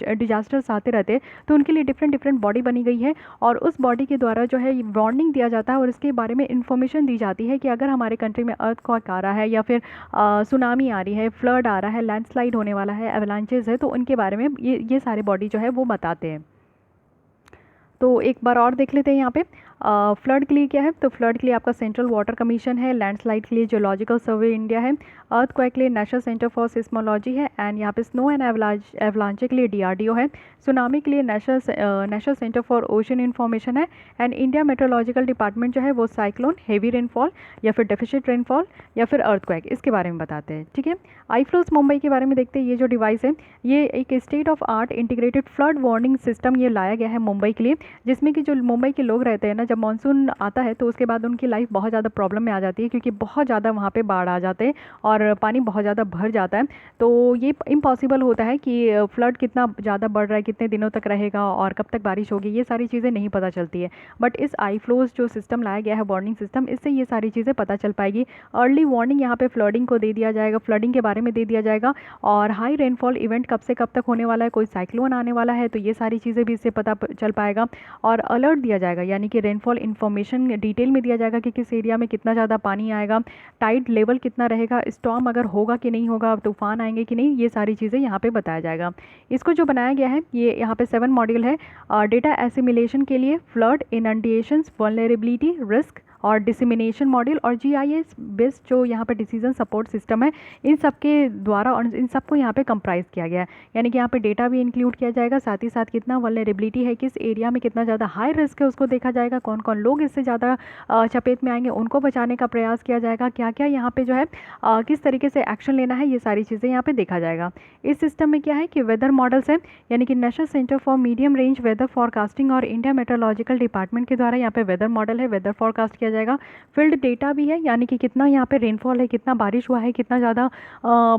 डिजास्टर्स आते रहते हैं तो उनके लिए डिफरेंट बॉडी बनी गई है, और उस बॉडी के द्वारा जो है वार्निंग दिया जाता है और इसके बारे में इन्फॉर्मेशन दी जाती है कि अगर हमारे कंट्री में अर्थक्वेक आ रहा है या फिर सुनामी आ रही है, फ्लड आ रहा है, लैंडस्लाइड होने वाला है, एवलांचेस है, तो उनके बारे में ये सारे बॉडी जो है वो बताते हैं। तो एक बार और देख लेते हैं यहाँ पे फ्लड के लिए क्या है। तो फ्लड के लिए आपका सेंट्रल वाटर कमीशन है, लैंडस्लाइड के लिए जियोलॉजिकल सर्वे इंडिया है, अर्थक्वेक के लिए नेशनल सेंटर फॉर सिस्मोलॉजी है, एंड यहाँ पे स्नो एंड एवलांचे के लिए DRDO है, सुनामी के लिए national Centre for ocean information है, एंड इंडिया मेट्रोलॉजिकल डिपार्टमेंट जो है वो साइक्लोन, हेवी रेनफॉल या फिर डेफिशिएंट रेनफॉल या फिर अर्थक्वेक इसके बारे में बताते हैं। ठीक है, आई फ्लोज मुंबई के बारे में देखते हैं। ये जो डिवाइस है ये एक state of art integrated flood warning system ये लाया गया है मुंबई के लिए, जिसमें कि जो मुंबई के लोग रहते हैं ना, जब मानसून आता है तो उसके बाद उनकी लाइफ बहुत ज़्यादा प्रॉब्लम में आ जाती है, क्योंकि बहुत ज़्यादा वहाँ पे बाढ़ आ जाते हैं और पानी बहुत ज़्यादा भर जाता है। तो ये इम्पॉसिबल होता है कि फ्लड कितना ज़्यादा बढ़ रहा है, कितने दिनों तक रहेगा और कब तक बारिश होगी, ये सारी चीज़ें नहीं पता चलती है। बट इस आई फ्लोज जो सिस्टम लाया गया है वार्निंग सिस्टम, इससे ये सारी चीज़ें पता चल पाएगी। अर्ली वार्निंग यहाँ पे फ्लडिंग को दे दिया जाएगा, फ्लडिंग के बारे में दे दिया जाएगा, और हाई रेनफॉल इवेंट कब से कब तक होने वाला है, कोई साइक्लोन आने वाला है, तो ये सारी चीज़ें भी इससे पता चल पाएगा। और अलर्ट दिया जाएगा, यानी कि रेनफॉल इन्फॉर्मेशन डिटेल में दिया जाएगा कि किस एरिया में कितना ज़्यादा पानी आएगा, टाइड लेवल कितना रहेगा, स्टॉर्म अगर होगा कि नहीं होगा, तूफान आएंगे कि नहीं, ये सारी चीज़ें यहाँ पे बताया जाएगा। इसको जो बनाया गया है ये यहाँ पे 7 मॉड्यूल है। डेटा एसिमिलेशन के लिए फ्लड, इनंडिएशंस, वल्नरेबिलिटी, रिस्क, और डिसिमिनेशन मॉड्यूल और GIS बेस्ड जो यहाँ पे डिसीजन सपोर्ट सिस्टम है, इन सब के द्वारा और इन सबको यहाँ पे कंप्राइज किया गया है। यानी कि यहाँ पे डेटा भी इंक्लूड किया जाएगा, साथ ही साथ कितना वल्नरेबिलिटी है, किस एरिया में कितना ज़्यादा हाई रिस्क है उसको देखा जाएगा, कौन कौन लोग इससे ज़्यादा चपेट में आएंगे उनको बचाने का प्रयास किया जाएगा, क्या क्या यहाँ पे जो है किस तरीके से एक्शन लेना है, ये सारी चीज़ें यहाँ पे देखा जाएगा। इस सिस्टम में क्या है कि वेदर मॉडल्स है, यानी कि National Centre for Medium Range Weather Forecasting और इंडिया मेट्रोलॉजिकल डिपार्टमेंट के द्वारा यहाँ पे वेदर मॉडल है, वेदर फॉरकास्ट किया जाएगा। फील्ड डेटा भी है, यानी कि कितना यहाँ पे रेनफॉल है, कितना बारिश हुआ है, कितना ज़्यादा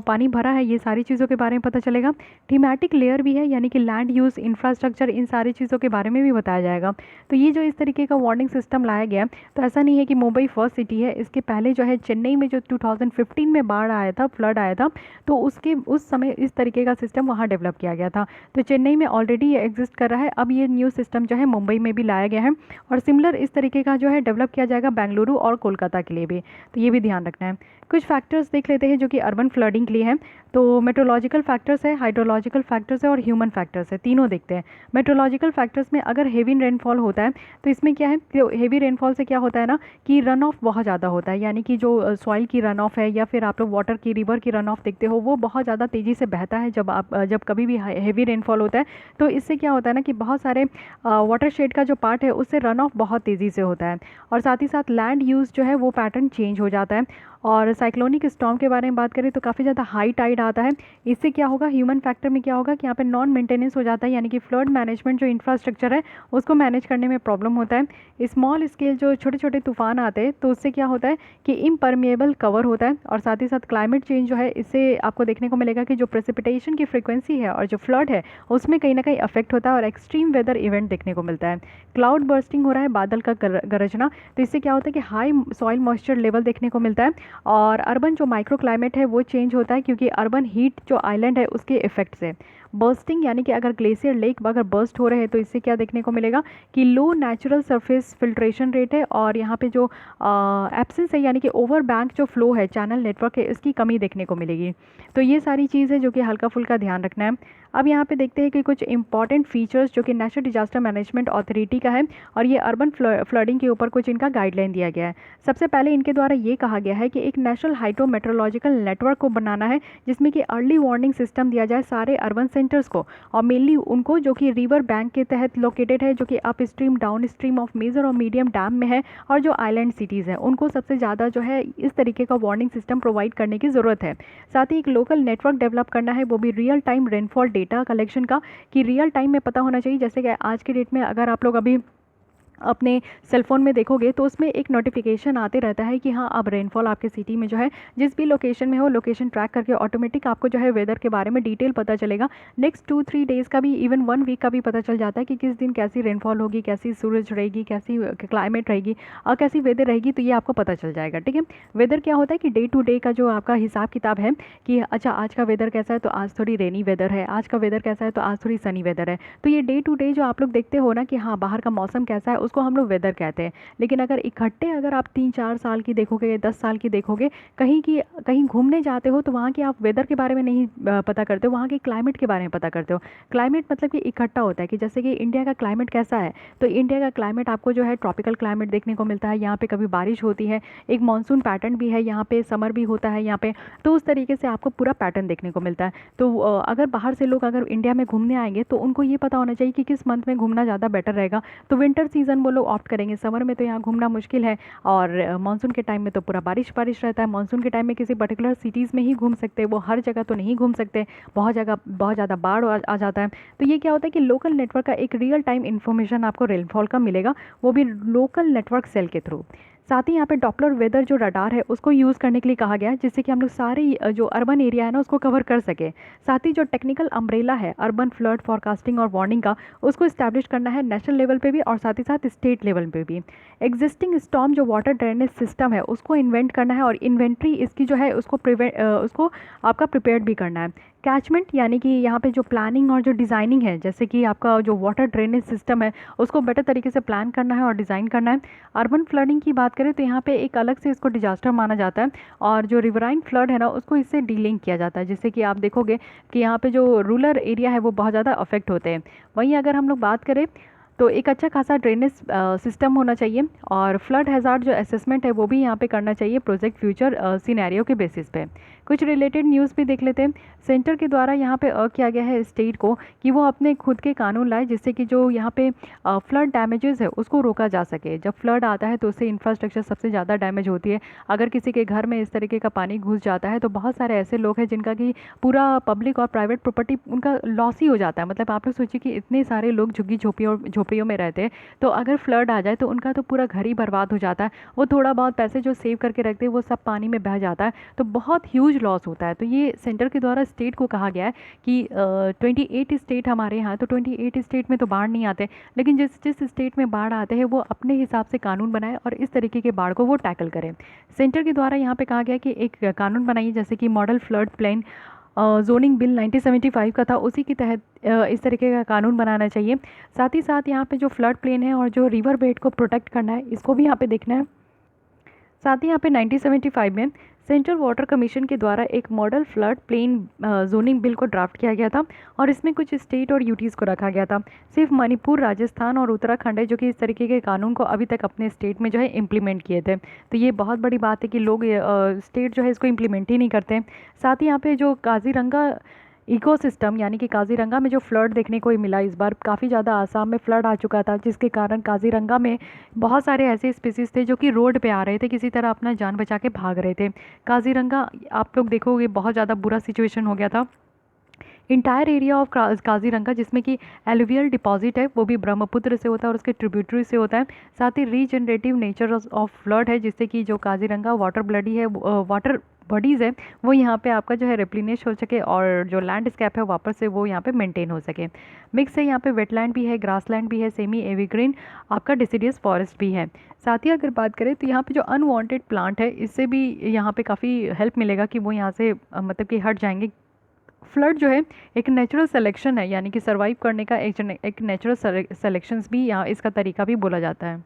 पानी भरा है, ये सारी चीज़ों के बारे में पता चलेगा। थीमेटिक लेयर भी है, यानी कि लैंड यूज़, इंफ्रास्ट्रक्चर, इन सारी चीज़ों के बारे में भी बताया जाएगा। तो ये जो इस तरीके का वार्निंग सिस्टम लाया गया, तो ऐसा नहीं है कि मुंबई फर्स्ट सिटी है, इसके पहले जो है चेन्नई में जो 2015 में बाढ़ आया था, फ्लड आया था, तो उसके उस समय इस तरीके का सिस्टम वहाँ डेवलप किया गया था। तो चेन्नई में ऑलरेडी ये एग्जिस्ट कर रहा है, अब ये न्यू सिस्टम जो है मुंबई में भी लाया गया है और सिमिलर इस तरीके का जो है डेवलप किया जाएगा बेंगलुरु और कोलकाता के लिए भी, तो ये भी ध्यान रखना है। कुछ फैक्टर्स देख लेते हैं जो कि अर्बन फ्लडिंग के लिए हैं। तो मेट्रोलॉजिकल फैक्टर्स है, हाइड्रोलॉजिकल फैक्टर्स है और ह्यूमन फैक्टर्स है, तीनों देखते हैं। मेट्रोलॉजिकल फैक्टर्स में अगर हेवी रेनफॉल होता है तो इसमें क्या है, हेवी रेनफॉल से क्या होता है ना कि रन ऑफ बहुत ज़्यादा होता है, यानी कि जो सॉइल की रन ऑफ है या फिर आप लोग वाटर की, रिवर की रन ऑफ देखते हो, वो बहुत ज़्यादा तेज़ी से बहता है जब कभी भी हेवी रेनफॉल होता है। तो इससे क्या होता है ना कि बहुत सारे वाटर शेड का जो पार्ट है उससे रन ऑफ बहुत तेज़ी से होता है और साथ ही साथ लैंड यूज़ जो है वो पैटर्न चेंज हो जाता है। और साइक्लोनिक स्टॉर्म के बारे में बात करें तो काफ़ी ज़्यादा हाई टाइड आता है, इससे क्या होगा, ह्यूमन फैक्टर में क्या होगा कि यहाँ पे नॉन मेंटेनेंस हो जाता है, यानी कि फ्लड मैनेजमेंट जो इंफ्रास्ट्रक्चर है उसको मैनेज करने में प्रॉब्लम होता है। स्मॉल स्केल जो छोटे छोटे तूफान आते हैं तो उससे क्या होता है कि इम्परमेबल कवर होता है और साथ ही साथ क्लाइमेट चेंज जो है इससे आपको देखने को मिलेगा कि जो प्रेसिपिटेशन की फ्रिक्वेंसी है और जो फ्लड है उसमें कहीं ना कहीं अफेक्ट होता है और एक्सट्रीम वेदर इवेंट देखने को मिलता है। क्लाउड बर्स्टिंग हो रहा है, बादल का गरजना, तो इससे क्या होता है कि हाई सॉइल मॉइस्चर लेवल देखने को मिलता है और अर्बन जो माइक्रो क्लाइमेट है वो चेंज होता है क्योंकि अर्बन हीट जो आइलैंड है उसके इफेक्ट से। बर्स्टिंग यानी कि अगर ग्लेशियर लेक अगर बर्स्ट हो रहे हैं तो इससे क्या देखने को मिलेगा कि लो नेचुरल सरफेस फिल्ट्रेशन रेट है और यहाँ पे जो एब्सेंस है यानी कि ओवर बैंक जो फ्लो है, चैनल नेटवर्क है, इसकी कमी देखने को मिलेगी। तो ये सारी चीज़ है जो कि हल्का फुल्का ध्यान रखना है। अब यहाँ पे देखते हैं कि कुछ इंपॉर्टेंट फीचर्स जो कि नेशनल डिजास्टर मैनेजमेंट अथॉरिटी का है और ये अर्बन फ्लडिंग के ऊपर कुछ इनका गाइडलाइन दिया गया है। सबसे पहले इनके द्वारा ये कहा गया है कि एक नेशनल हाइड्रोमेट्रोलॉजिकल नेटवर्क को बनाना है जिसमें कि अर्ली वार्निंग सिस्टम दिया जाए सारे अर्बन सेंटर्स को और मेनली उनको जो कि रिवर बैंक के तहत लोकेटेड है, जो कि upstream downstream of major और मीडियम डैम में है और जो आइलैंड सिटीज़ हैं उनको सबसे ज़्यादा जो है इस तरीके का वार्निंग सिस्टम प्रोवाइड करने की ज़रूरत है। साथ ही एक लोकल नेटवर्क डेवलप करना है, वो भी real time rainfall data collection का, कि रियल टाइम में पता होना चाहिए। जैसे कि आज के डेट में अगर आप लोग अभी अपने सेलफोन में देखोगे तो उसमें एक नोटिफिकेशन आते रहता है कि हाँ अब रेनफॉल आपके सिटी में जो है जिस भी लोकेशन में हो, लोकेशन ट्रैक करके ऑटोमेटिक आपको जो है वेदर के बारे में डिटेल पता चलेगा। नेक्स्ट 2-3 डेज़ का भी, इवन 1 वीक का भी पता चल जाता है कि किस दिन कैसी रेनफॉल होगी, कैसी सूरज रहेगी, कैसी क्लाइमेट रहेगी और कैसी वेदर रहेगी, तो ये आपको पता चल जाएगा। ठीक है, वेदर क्या होता है कि डे टू डे का जो आपका हिसाब किताब है कि अच्छा आज का वेदर कैसा है तो आज थोड़ी रेनी वेदर है, आज का वेदर कैसा है तो आज थोड़ी सनी वेदर है। तो ये डे टू डे जो आप लोग देखते हो ना कि हाँ बाहर का मौसम कैसा है उसको हम लोग वेदर कहते हैं। लेकिन अगर इकट्ठे अगर आप 3-4 साल की देखोगे, 10 साल की देखोगे, कहीं घूमने जाते हो तो वहाँ की आप वेदर के बारे में नहीं पता करते हो, वहाँ के क्लाइमेट के बारे में पता करते हो। क्लाइमेट मतलब कि इकट्ठा होता है कि जैसे कि इंडिया का क्लाइमेट कैसा है, तो इंडिया का क्लाइमेट आपको जो है ट्रॉपिकल क्लाइमेट देखने को मिलता है। यहाँ पे कभी बारिश होती है, एक मानसून पैटर्न भी है, यहाँ पे समर भी होता है यहाँ पे, तो उस तरीके से आपको पूरा पैटर्न देखने को मिलता है। तो अगर बाहर से लोग अगर इंडिया में घूमने आएंगे तो उनको ये पता होना चाहिए कि किस मंथ में घूमना ज़्यादा बेटर रहेगा। तो विंटर सीजन वो लोग ऑप्ट करेंगे, समर में तो यहाँ घूमना मुश्किल है और मानसून के टाइम में तो पूरा बारिश रहता है। मानसून के टाइम में किसी पर्टिकुलर सिटीज़ में ही घूम सकते हैं, वो हर जगह तो नहीं घूम सकते, बहुत ज़्यादा बाढ़ आ जाता है। तो ये क्या होता है कि लोकल नेटवर्क का एक रियल टाइम इन्फॉर्मेशन आपको रेनफॉल का मिलेगा, वो भी लोकल नेटवर्क सेल के थ्रू। साथ ही यहाँ पे डॉपलर वेदर जो रडार है उसको यूज़ करने के लिए कहा गया है, जिससे कि हम लोग सारे जो अर्बन एरिया है ना उसको कवर कर सके। साथ ही जो टेक्निकल अम्ब्रेला है अर्बन फ्लड फॉरकास्टिंग और वार्निंग का, उसको इस्टेब्लिश करना है नेशनल लेवल पे भी और साथ ही साथ स्टेट लेवल पे भी। एग्जिस्टिंग स्टॉर्म जो वाटर ड्रेनेज सिस्टम है उसको इन्वेंट करना है और इन्वेंट्री इसकी जो है उसको आपका प्रिपेयर्ड भी करना है। कैचमेंट यानी कि यहाँ पे जो प्लानिंग और जो डिज़ाइनिंग है, जैसे कि आपका जो वाटर ड्रेनेज सिस्टम है उसको बेटर तरीके से प्लान करना है और डिज़ाइन करना है। अर्बन फ्लडिंग की बात करें तो यहाँ पे एक अलग से इसको डिजास्टर माना जाता है और जो रिवराइन फ्लड है ना उसको इससे डीलिंक किया जाता है, जिससे कि आप देखोगे कि यहाँ पे जो रूरल एरिया है वो बहुत ज़्यादा अफेक्ट होते हैं। वहीं अगर हम लोग बात करें तो एक अच्छा खासा ड्रेनेज सिस्टम होना चाहिए और फ्लड हैज़ार्ड जो असेसमेंट है वो भी यहाँ पे करना चाहिए प्रोजेक्ट फ्यूचर सिनेरियो के बेसिस पे। कुछ रिलेटेड न्यूज़ भी देख लेते हैं। सेंटर के द्वारा यहाँ पे किया गया है स्टेट को कि वो अपने खुद के कानून लाए जिससे कि जो यहाँ पे फ्लड डैमेजेस है उसको रोका जा सके। जब फ्लड आता है तो उससे इंफ्रास्ट्रक्चर सबसे ज़्यादा डैमेज होती है। अगर किसी के घर में इस तरीके का पानी घुस जाता है तो बहुत सारे ऐसे लोग हैं जिनका कि पूरा पब्लिक और प्राइवेट प्रॉपर्टी उनका लॉस ही हो जाता है। मतलब आप लोग सोचिए कि इतने सारे लोग झुग्गी झोपड़ियों में रहते हैं, तो अगर फ्लड आ जाए तो उनका तो पूरा घर ही बर्बाद हो जाता है। वो थोड़ा बहुत पैसे जो सेव करके रखते हैं वो सब पानी में बह जाता है, तो बहुत ह्यूज लॉस होता है। तो ये सेंटर के द्वारा स्टेट को कहा गया है कि 28 स्टेट हमारे यहाँ, तो 28 स्टेट में तो बाढ़ नहीं आते, लेकिन जिस जिस स्टेट में बाढ़ आते हैं वो अपने हिसाब से कानून बनाए और इस तरीके के बाढ़ को वो टैकल करें। सेंटर के द्वारा यहाँ पे कहा गया कि एक कानून बनाइए जैसे कि model flood plan zoning bill 1975 का था, उसी के तहत इस तरीके का कानून बनाना चाहिए। साथ ही साथ यहाँ पे जो फ्लड प्लेन है और जो रिवर बेड को प्रोटेक्ट करना है इसको भी यहाँ पे देखना है। साथ ही यहाँ पे 1975 में सेंट्रल वाटर कमीशन के द्वारा एक model flood plain zoning bill को ड्राफ्ट किया गया था और इसमें कुछ स्टेट और यूटीज़ को रखा गया था। सिर्फ मणिपुर, राजस्थान और उत्तराखंड है जो कि इस तरीके के कानून को अभी तक अपने स्टेट में जो है इम्प्लीमेंट किए थे। तो ये बहुत बड़ी बात है कि लोग स्टेट जो है इसको इम्प्लीमेंट ही नहीं करते। साथ ही यहाँ पे जो काजीरंगा इकोसिस्टम यानी कि काजीरंगा में जो फ्लड देखने को ही मिला, इस बार काफ़ी ज़्यादा आसाम में फ्लड आ चुका था जिसके कारण काजीरंगा में बहुत सारे ऐसे स्पीसीज़ थे जो कि रोड पे आ रहे थे, किसी तरह अपना जान बचा के भाग रहे थे। काजीरंगा आप लोग देखोगे बहुत ज़्यादा बुरा सिचुएशन हो गया था। इंटायर एरिया ऑफ काजीरंगा जिसमें कि एलुवियल डिपॉजिट है वो भी ब्रह्मपुत्र से होता है और उसके ट्रिब्यूटरी से होता है। साथ ही रीजनरेटिव नेचर ऑफ फ्लड है जिससे कि जो काजीरंगा वाटर ब्लडी है वाटर बॉडीज़ है वो यहाँ पे आपका जो है रिप्लेनिश हो सके और जो लैंडस्केप है वापस से वो यहाँ पे मेंटेन हो सके। मिक्स है यहाँ पे वेटलैंड भी है, ग्रासलैंड भी है, सेमी एवरग्रीन आपका डिसीडियस फॉरेस्ट भी है। साथ ही अगर बात करें तो यहाँ पे जो अनवांटेड प्लांट है इससे भी यहाँ पे काफ़ी हेल्प मिलेगा कि वो यहाँ से मतलब कि हट जाएंगे। फ्लड जो है एक नेचुरल सिलेक्शन है यानी कि सर्वाइव करने का एक नेचुरल सिलेक्शंस भी यहाँ इसका तरीका भी बोला जाता है।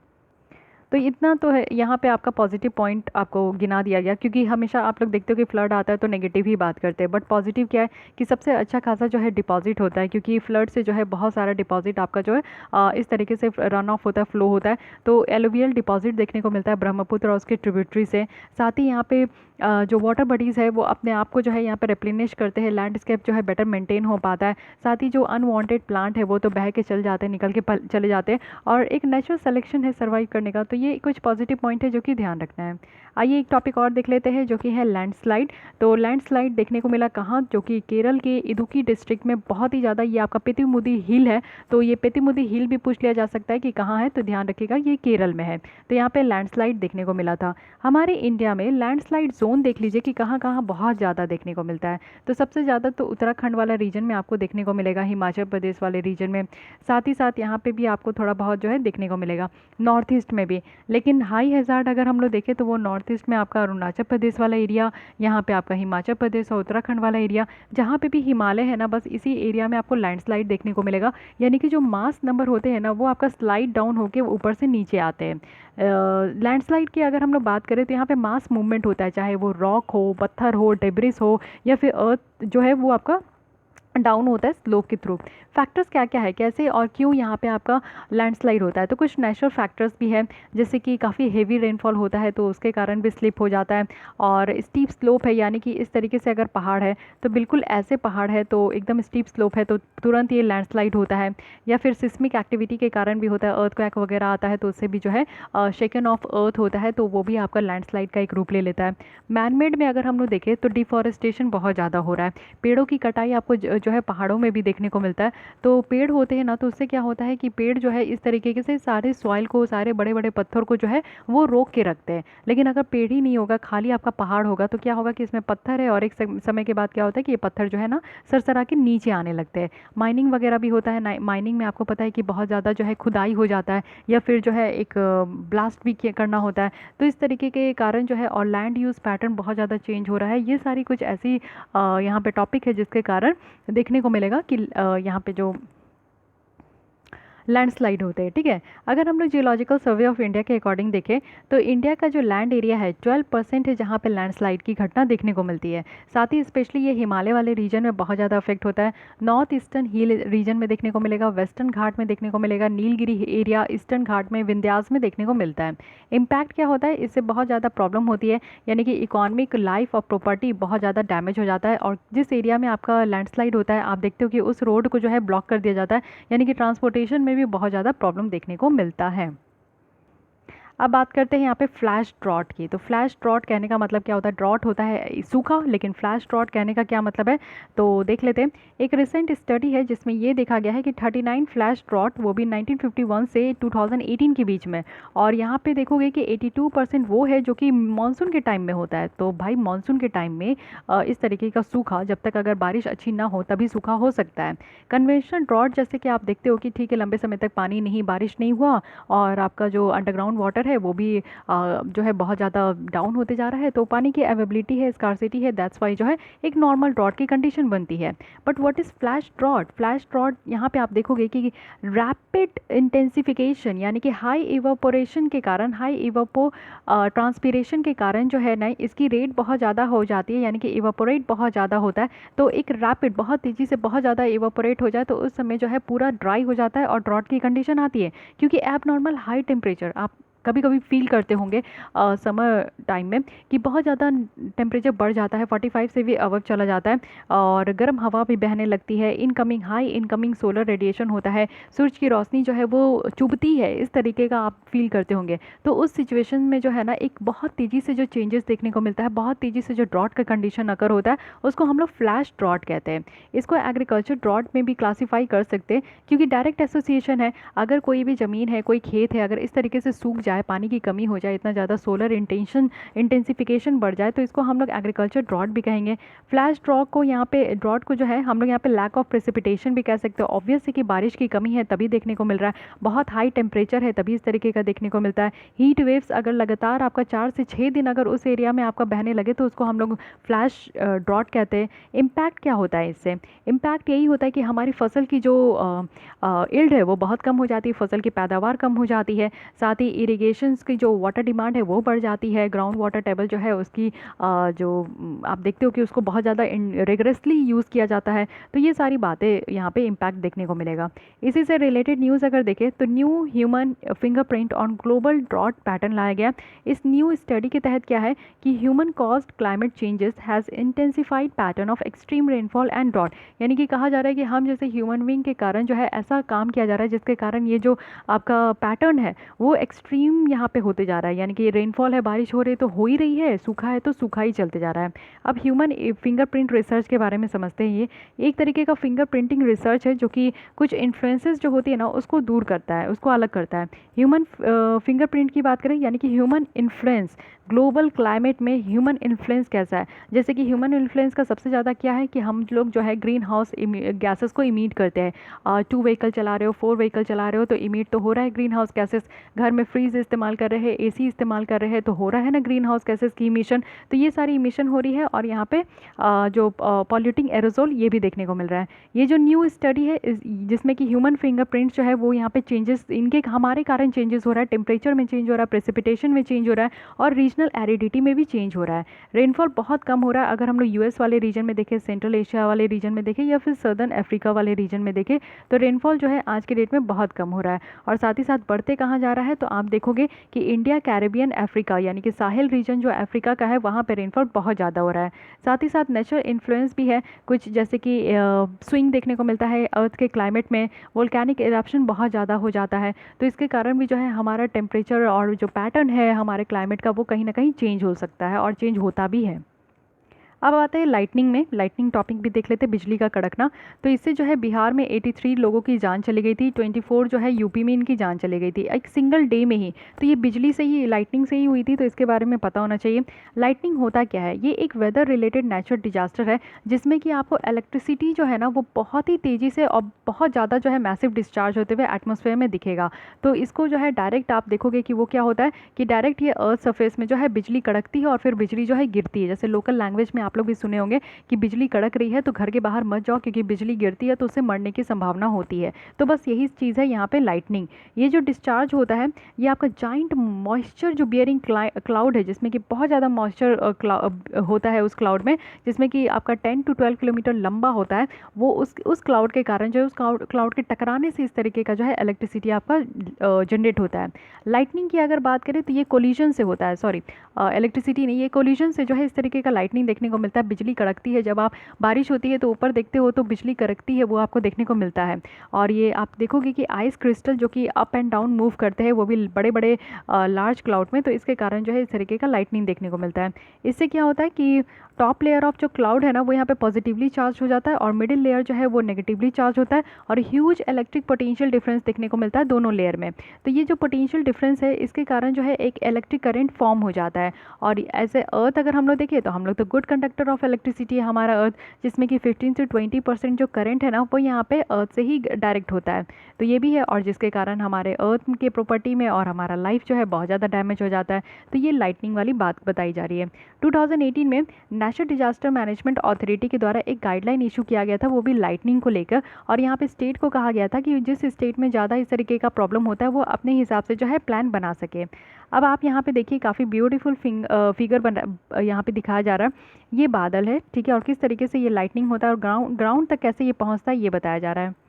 तो इतना तो है यहाँ पे आपका पॉजिटिव पॉइंट आपको गिना दिया गया, क्योंकि हमेशा आप लोग देखते हो कि फ्लड आता है तो नेगेटिव ही बात करते हैं, बट पॉजिटिव क्या है कि सबसे अच्छा खासा जो है डिपॉजिट होता है, क्योंकि फ्लड से जो है बहुत सारा डिपॉजिट आपका जो है इस तरीके से रन ऑफ होता है, फ्लो होता है। तो एलुवियल डिपॉजिट देखने को मिलता है ब्रह्मपुत्र और उसके ट्रिब्यूटरी से। साथ ही यहाँ पे जो वाटर बॉडीज़ है वो अपने आप को जो है यहाँ पे रिप्लेनिश करते हैं, लैंडस्केप जो है बेटर मेंटेन हो पाता है। साथ ही जो अनवांटेड प्लांट है वो तो बह के चल जाते हैं, निकल के चले जाते हैं और एक नेचुरल सिलेक्शन है सर्वाइव करने का। तो ये कुछ पॉजिटिव पॉइंट है जो कि ध्यान रखना है। आइए एक टॉपिक और देख लेते हैं जो कि है लैंडस्लाइड। तो लैंडस्लाइड देखने को मिला कहाँ, जो कि केरल के इदुक्की डिस्ट्रिक्ट में बहुत ही ज़्यादा। ये आपका पेतिमुदी हिल है, तो ये पेतिमुदी हिल भी पूछ लिया जा सकता है कि कहाँ है, तो ध्यान रखिएगा ये केरल में है। तो यहाँ पे लैंडस्लाइड देखने को मिला था। हमारे इंडिया में लैंडस्लाइड जोन देख लीजिए कि कहाँ कहाँ बहुत ज़्यादा देखने को मिलता है। तो सबसे ज़्यादा तो उत्तराखंड वाला रीजन में आपको देखने को मिलेगा, हिमाचल प्रदेश वाले रीजन में, साथ ही साथ यहाँ पे भी आपको थोड़ा बहुत जो है देखने को मिलेगा, नॉर्थ ईस्ट में भी। लेकिन हाई हैज़ार्ड अगर हम लोग देखें तो वो नॉर्थ ईस्ट में आपका अरुणाचल प्रदेश वाला एरिया, यहाँ पे आपका हिमाचल प्रदेश और उत्तराखंड वाला एरिया, जहाँ पे भी हिमालय है ना, बस इसी एरिया में आपको लैंडस्लाइड देखने को मिलेगा। यानी कि जो मास नंबर होते हैं ना वो आपका स्लाइड डाउन होके ऊपर से नीचे आते हैं। लैंडस्लाइड की अगर हम लोग बात करें तो यहाँ पे मास मूवमेंट होता है, चाहे वो रॉक हो, पत्थर हो, डेब्रिस हो या फिर अर्थ जो है वो आपका डाउन होता है स्लोप के थ्रू। फैक्टर्स क्या क्या है, कैसे और क्यों यहाँ पे आपका लैंडस्लाइड होता है, तो कुछ नेचुरल फैक्टर्स भी है, जैसे कि काफ़ी हेवी रेनफॉल होता है तो उसके कारण भी स्लिप हो जाता है, और स्टीप स्लोप है यानी कि इस तरीके से अगर पहाड़ है तो बिल्कुल ऐसे पहाड़ है तो एकदम स्टीप स्लोप है तो तुरंत ये लैंडस्लाइड होता है, या फिर सिस्मिक एक्टिविटी के कारण भी होता है, अर्थक्वेक वगैरह आता है तो उससे भी जो है शेकन ऑफ अर्थ होता है तो वो भी आपका लैंडस्लाइड का एक रूप ले लेता है। मैनमेड में अगर हम लोग देखें तो डिफॉरेस्टेशन बहुत ज़्यादा हो रहा है, पेड़ों की कटाई आपको जो है पहाड़ों में भी देखने को मिलता है। तो पेड़ होते हैं ना, तो उससे क्या होता है कि पेड़ जो है इस तरीके से सारे सॉइल को, सारे बड़े बड़े पत्थर को जो है वो रोक के रखते हैं। लेकिन अगर पेड़ ही नहीं होगा, खाली आपका पहाड़ होगा, तो क्या होगा कि इसमें पत्थर है और एक समय के बाद क्या होता है कि ये पत्थर जो है ना सरसरा के नीचे आने लगते हैं। माइनिंग वगैरह भी होता है, माइनिंग में आपको पता है कि बहुत ज़्यादा जो है खुदाई हो जाता है या फिर जो है एक ब्लास्ट भी करना होता है, तो इस तरीके के कारण जो है और लैंड यूज़ पैटर्न बहुत ज़्यादा चेंज हो रहा है। ये सारी कुछ ऐसी यहाँ पे टॉपिक है जिसके कारण देखने को मिलेगा कि यहाँ पे जो लैंडस्लाइड होते हैं, ठीक है। अगर हम लोग जियोलॉजिकल सर्वे ऑफ इंडिया के अकॉर्डिंग देखें तो इंडिया का जो लैंड एरिया है 12% है जहाँ पे लैंडस्लाइड की घटना देखने को मिलती है। साथ ही स्पेशली ये हिमालय वाले रीजन में बहुत ज़्यादा अफेक्ट होता है। नॉर्थ ईस्टर्न हिल रीजन में देखने को मिलेगा, वेस्टर्न घाट में देखने को मिलेगा, नीलगिरी एरिया ईस्टर्न घाट में, विंध्यास में देखने को मिलता है। इम्पैक्ट क्या होता है, इससे बहुत ज़्यादा प्रॉब्लम होती है, यानी कि इकोनॉमिक, लाइफ और प्रॉपर्टी बहुत ज़्यादा डैमेज हो जाता है। और जिस एरिया में आपका लैंडस्लाइड होता है आप देखते हो कि उस रोड को जो है ब्लॉक कर दिया जाता है, यानी कि ट्रांसपोर्टेशन में भी बहुत ज़्यादा प्रॉब्लम देखने को मिलता है। अब बात करते हैं यहाँ पे फ्लैश ड्रॉट की। तो फ्लैश ड्रॉट कहने का मतलब क्या होता है, ड्रॉट होता है सूखा, लेकिन फ्लैश ड्रॉट कहने का क्या मतलब है तो देख लेते हैं। एक रिसेंट स्टडी है जिसमें ये देखा गया है कि 39 फ्लैश ड्रॉट, वो भी 1951 से 2018 के बीच में, और यहाँ पे देखोगे कि 82% वो है जो कि मानसून के टाइम में होता है। तो भाई मानसून के टाइम में इस तरीके का सूखा, जब तक अगर बारिश अच्छी ना हो तभी सूखा हो सकता है। कन्वेंशनल ड्रॉट जैसे कि आप देखते हो कि ठीक है लंबे समय तक पानी नहीं, बारिश नहीं हुआ और आपका जो अंडरग्राउंड वाटर है वो भी जो है बहुत ज़्यादा डाउन होते जा रहा है, तो पानी की अवेलेबिलिटी है, स्कार्सिटी है, दैट्स वाई जो है एक नॉर्मल ड्रॉट की कंडीशन बनती है। But what is flash drought? Flash drought यहाँ पे आप देखोगे कि रैपिड इंटेंसिफिकेशन, यानी कि हाई इवापोरेशन के कारण, हाई इवापो ट्रांसपीरेशन के कारण जो है ना इसकी रेट बहुत ज़्यादा हो जाती है, यानी कि इवापोरेट बहुत ज़्यादा होता है। तो एक रैपिड, बहुत तेज़ी से बहुत ज़्यादा इवापोरेट हो जाए तो उस समय जो है पूरा ड्राई हो जाता है और ड्रॉट की कंडीशन आती है। क्योंकि एब नॉर्मल हाई टेम्परेचर आप कभी कभी फील करते होंगे समर टाइम में कि बहुत ज़्यादा टेम्परेचर बढ़ जाता है, 45 से भी अबव चला जाता है और गर्म हवा भी बहने लगती है, incoming high incoming solar radiation होता है, सूरज की रोशनी जो है वो चुभती है, इस तरीके का आप फील करते होंगे। तो उस सिचुएशन में जो है ना एक बहुत तेज़ी से जो चेंजेस देखने को मिलता है, बहुत तेज़ी से जो ड्रॉट का कंडीशन अकर होता है उसको हम लोग फ्लैश ड्रॉट कहते हैं। इसको एग्रीकल्चर ड्रॉट में भी क्लासीफाई कर सकते हैं क्योंकि डायरेक्ट एसोसिएशन है। अगर कोई भी ज़मीन है, कोई खेत है, अगर इस तरीके से सूख जाए, पानी की कमी हो जाए, इतना ज़्यादा सोलर इंटेंसिफिकेशन बढ़ जाए तो इसको हम लोग एग्रीकल्चर ड्रॉट भी कहेंगे। फ्लैश ड्रॉट को यहाँ पे, ड्रॉट को जो है हम लोग यहाँ पे लैक ऑफ प्रेसिपिटेशन भी कह सकते हो। ऑब्वियस है कि बारिश की कमी है तभी देखने को मिल रहा है, बहुत हाई टेम्परेचर है तभी इस तरीके का देखने को मिलता है। हीट वेव्स अगर लगातार आपका 4 से 6 दिन अगर उस एरिया में आपका बहने लगे तो उसको हम लोग फ्लैश ड्रॉट कहते हैं। इम्पैक्ट क्या होता है इससे? इम्पैक्ट यही होता है कि हमारी फसल की जो इल्ड है वो बहुत कम हो जाती है, फसल की पैदावार कम हो जाती है, साथ ही इरिगेशन की जो वाटर डिमांड है वो बढ़ जाती है, ग्राउंड वाटर टेबल जो है उसकी जो आप देखते हो कि उसको बहुत ज़्यादा रिगरसली यूज़ किया जाता है। तो ये सारी बातें यहाँ पे इम्पैक्ट देखने को मिलेगा। इसी से रिलेटेड न्यूज़ अगर देखें तो new human fingerprint on global drought pattern लाया गया। इस न्यू स्टडी के तहत क्या है कि human caused climate changes has intensified pattern of extreme rainfall and drought, यानी कि कहा जा रहा है कि हम जैसे ह्यूमन बीइंग के कारण जो है ऐसा काम किया जा रहा है जिसके कारण ये जो आपका पैटर्न है वो एक्सट्रीम यहाँ पे होते जा रहा है, यानी कि रेनफॉल है, बारिश हो रही है तो हो ही रही है, सूखा है तो सूखा ही चलते जा रहा है। अब ह्यूमन फिंगरप्रिंट रिसर्च के बारे में समझते हैं। ये एक तरीके का फिंगर प्रिंटिंग रिसर्च है जो कि कुछ इन्फ्लुएंसेस जो होती है ना उसको दूर करता है, उसको अलग करता है। ह्यूमन फिंगरप्रिंट की बात करें यानी कि ह्यूमन इन्फ्लुएंस ग्लोबल क्लाइमेट में ह्यूमन इन्फ्लुएंस कैसा है, जैसे कि ह्यूमन इन्फ्लुएंस का सबसे ज़्यादा क्या है कि हम लोग जो है ग्रीन हाउस गैसेस को इमिट करते हैं। 2 व्हीकल चला रहे हो, 4 व्हीकल चला रहे हो तो इमिट तो हो रहा है ग्रीन हाउस गैसेस। घर में फ्रीज इस्तेमाल कर रहे हैं, एसी इस्तेमाल कर रहे हैं तो हो रहा है ना ग्रीन हाउस गैसेस की इमिशन। तो ये सारी इमिशन हो रही है और यहाँ पे जो पॉल्यूटिंग एरोजोल ये भी देखने को मिल रहा है। ये जो न्यू स्टडी है जिसमें कि ह्यूमन फिंगरप्रिंट जो है वो यहाँ पे चेंजेस इनके हमारे कारण चेंजेस हो रहा है, टेम्परेचर में चेंज हो रहा है, प्रेसिपिटेशन में चेंज हो रहा है और रीजनल एरिडिटी में भी चेंज हो रहा है। रेनफॉल बहुत कम हो रहा है। अगर हम लोग यूएस वाले रीजन में देखें, सेंट्रल एशिया वाले रीजन में देखें या फिर सदर्न अफ्रीका वाले रीजन में देखें तो रेनफॉल जो है आज के डेट में बहुत कम हो रहा है। और साथ ही साथ बढ़ते कहाँ जा रहा है तो आप देखोगे कि इंडिया, कैरेबियन, अफ्रीका यानी कि साहिल रीजन जो अफ्रीका का है वहाँ पे रेनफॉल बहुत ज़्यादा हो रहा है। साथ ही साथ नेचुरल इन्फ्लुएंस भी है कुछ, जैसे कि स्विंग देखने को मिलता है अर्थ के क्लाइमेट में, वोल्केनिक इरप्शन बहुत ज़्यादा हो जाता है तो इसके कारण भी जो है हमारा टेम्परेचर और जो पैटर्न है हमारे क्लाइमेट का वो कहीं ना कहीं चेंज हो सकता है और चेंज होता भी है। अब आते हैं लाइटनिंग में। लाइटनिंग टॉपिक भी देख लेते हैं, बिजली का कड़कना। तो इससे जो है बिहार में 83 लोगों की जान चली गई थी, 24 जो है यूपी में इनकी जान चली गई थी एक सिंगल डे में ही। तो ये बिजली से ही, लाइटनिंग से ही हुई थी, तो इसके बारे में पता होना चाहिए। लाइटनिंग होता क्या है? ये एक वेदर रिलेटेड नेचुरल डिजास्टर है जिसमें कि आपको इलेक्ट्रिसिटी जो है ना वो बहुत ही तेज़ी से और बहुत ज़्यादा जो है मैसिव डिस्चार्ज होते हुए एटमॉस्फेयर में दिखेगा। तो इसको जो है डायरेक्ट आप देखोगे कि वो क्या होता है कि डायरेक्ट ये अर्थ सरफेस में जो है बिजली कड़कती है और फिर बिजली जो है गिरती है। जैसे लोकल लैंग्वेज में आप लोग भी सुने होंगे कि बिजली कड़क रही है तो घर के बाहर मत जाओ, क्योंकि बिजली गिरती है तो उससे मरने की संभावना होती है। तो बस यही चीज़ है यहाँ पे लाइटनिंग। ये जो डिस्चार्ज होता है ये आपका जाइंट मॉइस्चर जो बियरिंग क्लाउड है, जिसमें कि बहुत ज़्यादा मॉइस्चर होता है उस क्लाउड में, जिसमें कि आपका 10 to 12 किलोमीटर लंबा होता है, वो उस क्लाउड के कारण जो है उस क्लाउड के टकराने से इस तरीके का जो है इलेक्ट्रिसिटी आपका जनरेट होता है। लाइटनिंग की अगर बात करें तो ये कोलिजन से होता है, सॉरी इलेक्ट्रिसिटी नहीं, ये कोलिजन से जो है इस तरीके का लाइटनिंग देखने को मिलता है। बिजली कड़कती है, जब आप बारिश होती है तो ऊपर देखते हो तो बिजली कड़कती है, वो आपको देखने को मिलता है। और ये आप देखोगे कि आइस क्रिस्टल जो कि अप एंड डाउन मूव करते हैं, वो भी बड़े बड़े लार्ज क्लाउड में, तो इसके कारण जो है इस तरीके का लाइटनिंग देखने को मिलता है। इससे क्या होता है कि टॉप लेयर ऑफ जो क्लाउड है ना वो यहाँ पे पॉजिटिवली चार्ज हो जाता है और मिडिल लेयर जो है वो नेगेटिवली चार्ज होता है, और ह्यूज इलेक्ट्रिक पोटेंशियल डिफरेंस देखने को मिलता है दोनों लेयर में। तो ये जो पोटेंशियल डिफरेंस है इसके कारण जो है एक इलेक्ट्रिक करंट फॉर्म हो जाता है। और ऐसे अर्थ अगर हम लोग देखें तो हम लोग तो गुड कंडक्टर ऑफ इलेक्ट्रिसिटी है हमारा अर्थ, जिसमें कि 15 से 20% जो करंट है ना वो यहाँ पे अर्थ से ही डायरेक्ट होता है। तो ये भी है, और जिसके कारण हमारे अर्थ के प्रॉपर्टी में और हमारा लाइफ जो है बहुत ज़्यादा डैमेज हो जाता है। तो ये लाइटनिंग वाली बात बताई जा रही है। 2018 में नेशनल डिजास्टर मैनेजमेंट अथॉरिटी के द्वारा एक गाइडलाइन इशू किया गया था, वो भी लाइटनिंग को लेकर। और यहाँ पे स्टेट को कहा गया था कि जिस स्टेट में ज़्यादा इस तरीके का प्रॉब्लम होता है वो अपने हिसाब से जो है प्लान बना सके। अब आप यहाँ पे देखिए काफ़ी ब्यूटीफुल फिगर बना यहाँ पे दिखाया जा रहा है। ये बादल है, ठीक है, और किस तरीके से ये लाइटनिंग होता है और ग्राउंड तक कैसे ये पहुँचता है ये बताया जा रहा है।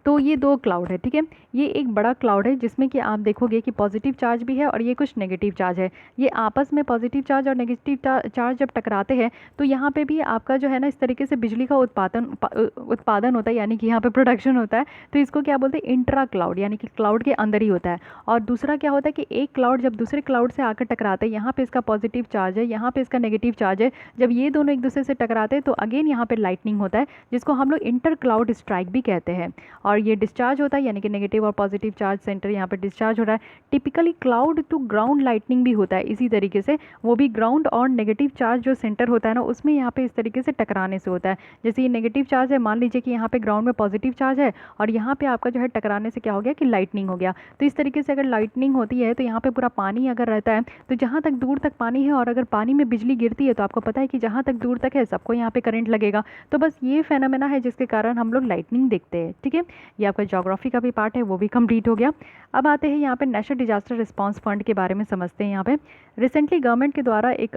तो ये दो क्लाउड है, ठीक है। ये एक बड़ा क्लाउड है जिसमें कि आप देखोगे कि पॉजिटिव चार्ज भी है और ये कुछ नेगेटिव चार्ज है। ये आपस में पॉजिटिव चार्ज और नेगेटिव चार्ज जब टकराते हैं तो यहाँ पे भी आपका जो है ना इस तरीके से बिजली का उत्पादन होता है, यानी कि यहाँ पे प्रोडक्शन होता है। तो इसको क्या बोलते हैं, इंट्रा क्लाउड, यानी कि क्लाउड के अंदर ही होता है। और दूसरा क्या होता है कि एक क्लाउड जब दूसरे क्लाउड से आकर टकराते हैं, यहाँ पे इसका पॉजिटिव चार्ज है, यहाँ पे इसका नेगेटिव चार्ज है, जब ये दोनों एक दूसरे से टकराते हैं तो अगेन यहाँ पे लाइटनिंग होता है, जिसको हम लोग इंटर क्लाउड स्ट्राइक भी कहते हैं। और ये डिस्चार्ज होता है, यानी कि नेगेटिव और पॉजिटिव चार्ज सेंटर यहाँ पे डिस्चार्ज हो रहा है। Typically cloud to ground lightning भी होता है इसी तरीके से, वो भी ग्राउंड और नेगेटिव चार्ज जो सेंटर होता है ना उसमें यहाँ पे इस तरीके से टकराने से होता है। जैसे ये नेगेटिव चार्ज है, मान लीजिए कि यहाँ पे ग्राउंड में पॉजिटिव चार्ज है और यहाँ पे आपका जो है टकराने से क्या हो गया कि लाइटनिंग हो गया। तो इस तरीके से अगर लाइटनिंग होती है तो यहाँ पे पूरा पानी अगर रहता है तो जहाँ तक दूर तक पानी है और अगर पानी में बिजली गिरती है तो आपको पता है कि जहाँ तक दूर तक है सबको यहाँ पे करंट लगेगा। तो बस ये फेनोमेना है जिसके कारण हम लोग लाइटनिंग देखते हैं, ठीक है। ये आपका ज्योग्राफी का भी पार्ट है, वो भी कंप्लीट हो गया। अब आते हैं यहाँ पे नेशनल डिजास्टर रिस्पांस फंड के बारे में समझते हैं। यहाँ पे रिसेंटली गवर्नमेंट के द्वारा एक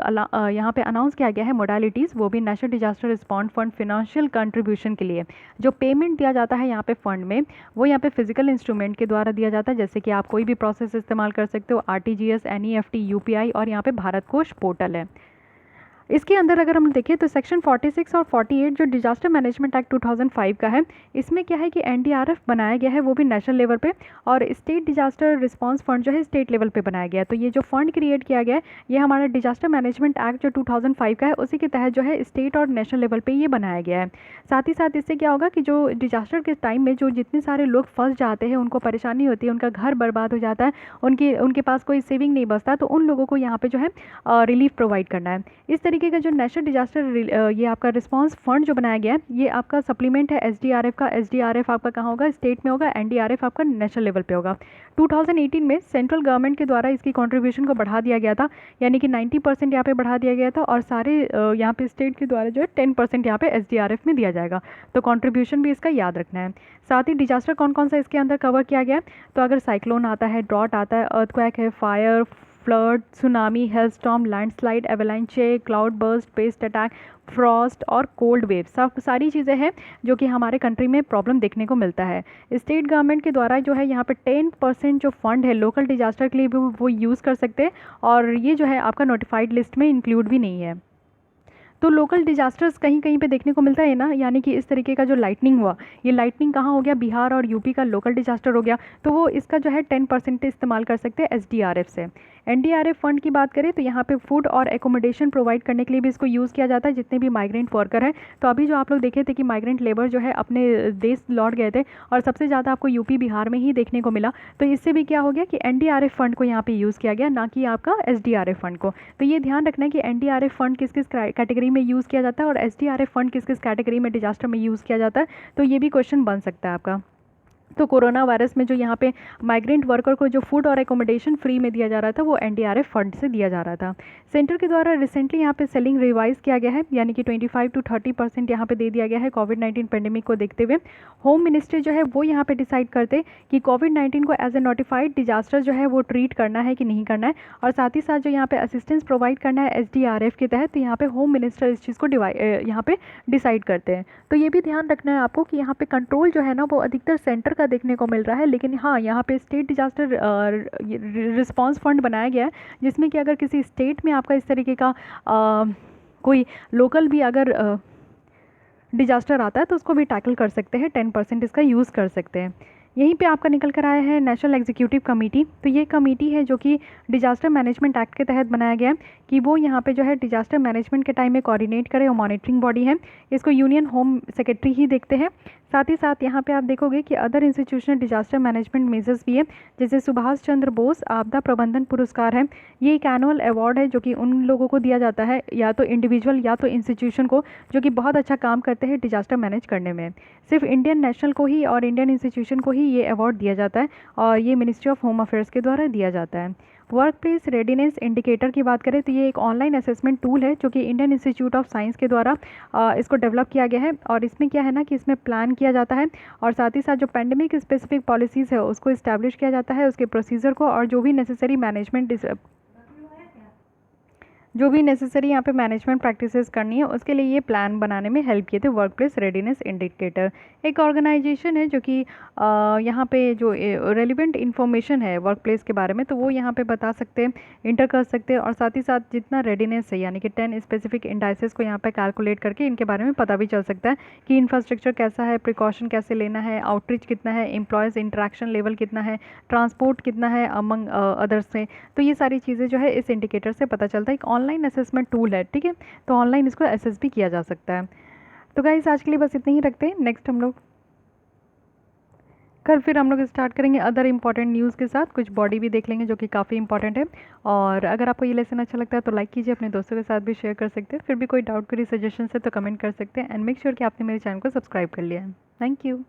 यहाँ पे अनाउंस किया गया है मोडालिटीज़, वो भी national disaster response fund financial contribution के लिए जो पेमेंट दिया जाता है यहाँ पे फंड में, वो यहाँ पे फिजिकल इंस्ट्रूमेंट के द्वारा दिया जाता है। जैसे कि आप कोई भी प्रोसेस इस्तेमाल कर सकते हो, RTGS, NEFT, UPI, और यहाँ पे भारत कोष पोर्टल है। इसके अंदर अगर हम देखें तो सेक्शन 46 और 48 जो डिजास्टर मैनेजमेंट एक्ट 2005 का है, इसमें क्या है कि NDRF बनाया गया है, वो भी नेशनल लेवल पे, और स्टेट डिजास्टर रिस्पांस फंड जो है स्टेट लेवल पे बनाया गया है। तो ये जो फंड क्रिएट किया गया है ये हमारा डिजास्टर मैनेजमेंट एक्ट जो 2005 का है उसी के तहत जो है स्टेट और नेशनल लेवल पर ये बनाया गया है। साथ ही साथ इससे क्या होगा कि जो डिजास्टर के टाइम में जो जितने सारे लोग फंस जाते हैं, उनको परेशानी होती है, उनका घर बर्बाद हो जाता है, उनके पास कोई सेविंग नहीं बचता, तो उन लोगों को यहाँ पे जो है रिलीफ प्रोवाइड करना है। इस तरीके का जो नेशनल डिजास्टर ये आपका रिस्पांस फंड जो बनाया गया है ये आपका सप्लीमेंट है SDRF का। SDRF आपका कहाँ होगा, स्टेट में होगा, NDRF आपका नेशनल लेवल पे होगा। 2018 में सेंट्रल गवर्नमेंट के द्वारा इसकी कंट्रीब्यूशन को बढ़ा दिया गया था, यानी कि 90% यहाँ पे बढ़ा दिया गया था, और सारे यहाँ पे स्टेट के द्वारा जो है 10% यहाँ पे SDRF में दिया जाएगा। तो कंट्रीब्यूशन भी इसका याद रखना है। साथ ही डिजास्टर कौन कौन सा इसके अंदर कवर किया गया है, तो अगर साइक्लोन आता है, ड्रॉट आता है, अर्थक्वेक है, fire, flood, tsunami, hailstorm, landslide, एवलांचे, cloud burst, paste attack, Frost और कोल्ड वेव, सब सारी चीज़ें हैं जो कि हमारे कंट्री में प्रॉब्लम देखने को मिलता है। स्टेट गवर्नमेंट के द्वारा जो है यहाँ पे 10% जो फंड है लोकल डिजास्टर के लिए भी वो यूज़ कर सकते हैं, और ये जो है आपका नोटिफाइड लिस्ट में इंक्लूड भी नहीं है। तो लोकल डिजास्टर्स कहीं कहीं पे देखने को मिलता है ना, यानी कि इस तरीके का जो लाइटनिंग हुआ, ये लाइटनिंग कहाँ हो गया, बिहार और यूपी का लोकल डिजास्टर हो गया, तो वो इसका जो है 10% इस्तेमाल कर सकते हैं SDRF से। NDRF फंड की बात करें तो यहाँ पे फूड और एकोमोडेशन प्रोवाइड करने के लिए भी इसको यूज़ किया जाता है, जितने भी माइग्रेंट वर्कर हैं। तो अभी जो आप लोग देखे थे कि माइग्रेंट लेबर जो है अपने देश लौट गए थे, और सबसे ज़्यादा आपको यूपी बिहार में ही देखने को मिला, तो इससे भी क्या हो गया कि NDRF फंड को यहाँ पे यूज़ किया गया, ना कि आपका SDRF फंड को। तो ये ध्यान रखना है कि NDRF फंड किस किस कैटेगरी में यूज़ किया जाता है और SDRF फंड किस किस कैटेगरी में डिजास्टर में यूज़ किया जाता है, तो ये भी क्वेश्चन बन सकता है आपका। तो कोरोना वायरस में जो यहाँ पे माइग्रेंट वर्कर को जो फूड और एकोमोडेशन फ्री में दिया जा रहा था वो एनडीआरएफ फंड से दिया जा रहा था। सेंटर के द्वारा रिसेंटली यहाँ पे सेलिंग रिवाइज किया गया है, यानी कि 25 to 30% यहाँ पे दे दिया गया है कोविड-19 पेंडेमिक को देखते हुए। होम मिनिस्ट्री जो है वो यहाँ पे डिसाइड करते कि कोविड-19 को एज ए नोटिफाइड डिजास्टर जो है वो ट्रीट करना है कि नहीं करना है, और साथ ही साथ जो यहाँ पे असिस्टेंस प्रोवाइड करना है एसडीआरएफ के तहत, तो यहाँ पे होम मिनिस्टर इस चीज़ को यहाँ पे डिसाइड करते हैं। तो ये भी ध्यान रखना है आपको कि यहाँ पे कंट्रोल जो है ना वो अधिकतर सेंटर का देखने को मिल रहा है, लेकिन हाँ यहाँ पे स्टेट डिजास्टर रिस्पांस फंड बनाया गया है, जिसमें कि अगर किसी स्टेट में आपका इस तरीके का कोई लोकल भी अगर डिजास्टर आता है तो उसको भी टैकल कर सकते हैं, 10% इसका यूज़ कर सकते हैं। यहीं पे आपका निकल कर आया है नेशनल एग्जीक्यूटिव कमेटी। तो ये कमेटी है जो कि डिजास्टर मैनेजमेंट एक्ट के तहत बनाया गया है कि वो यहाँ पे जो है डिजास्टर मैनेजमेंट के टाइम में कोऑर्डिनेट करे और मॉनिटरिंग बॉडी है। इसको यूनियन होम सेक्रेटरी ही देखते हैं। साथ ही साथ यहाँ पे आप देखोगे कि other institutional disaster management measures भी है, जैसे सुभाष चंद्र बोस आपदा प्रबंधन पुरस्कार है। ये एक एनुअल अवार्ड है जो कि उन लोगों को दिया जाता है, या तो इंडिविजुअल या तो इंस्टीट्यूशन को, जो कि बहुत अच्छा काम करते हैं डिजास्टर मैनेज करने में। सिर्फ इंडियन नेशनल को ही और इंडियन इंस्टीट्यूशन को ही ये अवार्ड दिया जाता है, और ये मिनिस्ट्री ऑफ होम अफेयर्स के द्वारा दिया जाता है। वर्क प्लेस रेडीनेस इंडिकेटर की बात करें तो ये एक ऑनलाइन असेसमेंट टूल है जो कि इंडियन इंस्टीट्यूट ऑफ साइंस के द्वारा इसको डेवलप किया गया है। और इसमें क्या है ना कि इसमें प्लान किया जाता है, और साथ ही साथ जो पेंडेमिक स्पेसिफिक पॉलिसीज़ है उसको इस्टेब्लिश किया जाता है, उसके प्रोसीजर को, और जो भी नेसेसरी यहाँ पे मैनेजमेंट प्रैक्टिसेस करनी है उसके लिए ये प्लान बनाने में हेल्प किए थे वर्क प्लेस रेडीनेस इंडिकेटर। एक ऑर्गेनाइजेशन है जो कि यहाँ पे जो रेलिवेंट इन्फॉर्मेशन है वर्क प्लेस के बारे में तो वो यहाँ पे बता सकते हैं, इंटर कर सकते हैं, और साथ ही साथ जितना रेडीनेस है यानी कि 10 स्पेसिफिक इंडाइसेस को यहाँ पे कैलकुलेट करके इनके बारे में पता भी चल सकता है कि इंफ्रास्ट्रक्चर कैसा है, प्रिकॉशन कैसे लेना है, आउटरीच कितना है, एम्प्लॉयज़ इंटरेक्शन लेवल कितना है, ट्रांसपोर्ट कितना है अमंग अदर्स से। तो ये सारी चीज़ें जो है इस इंडिकेटर से पता चलता है। एक ऑनलाइन असेसमेंट टूल है, ठीक है, तो ऑनलाइन इसको असेस भी किया जा सकता है। तो गाइस आज के लिए बस इतने ही रखते हैं। नेक्स्ट हम लोग कल फिर हम लोग स्टार्ट करेंगे अदर इंपॉर्टेंट न्यूज़ के साथ, कुछ बॉडी भी देख लेंगे जो कि काफ़ी इंपॉर्टेंट है। और अगर आपको ये लेसन अच्छा लगता है तो लाइक कीजिए, अपने दोस्तों के साथ भी शेयर कर सकते हैं। फिर भी कोई डाउट, कोई सजेशन है तो कमेंट कर सकते हैं, एंड मेक श्योर कि आपने मेरे चैनल को सब्सक्राइब कर लिया है। Thank you.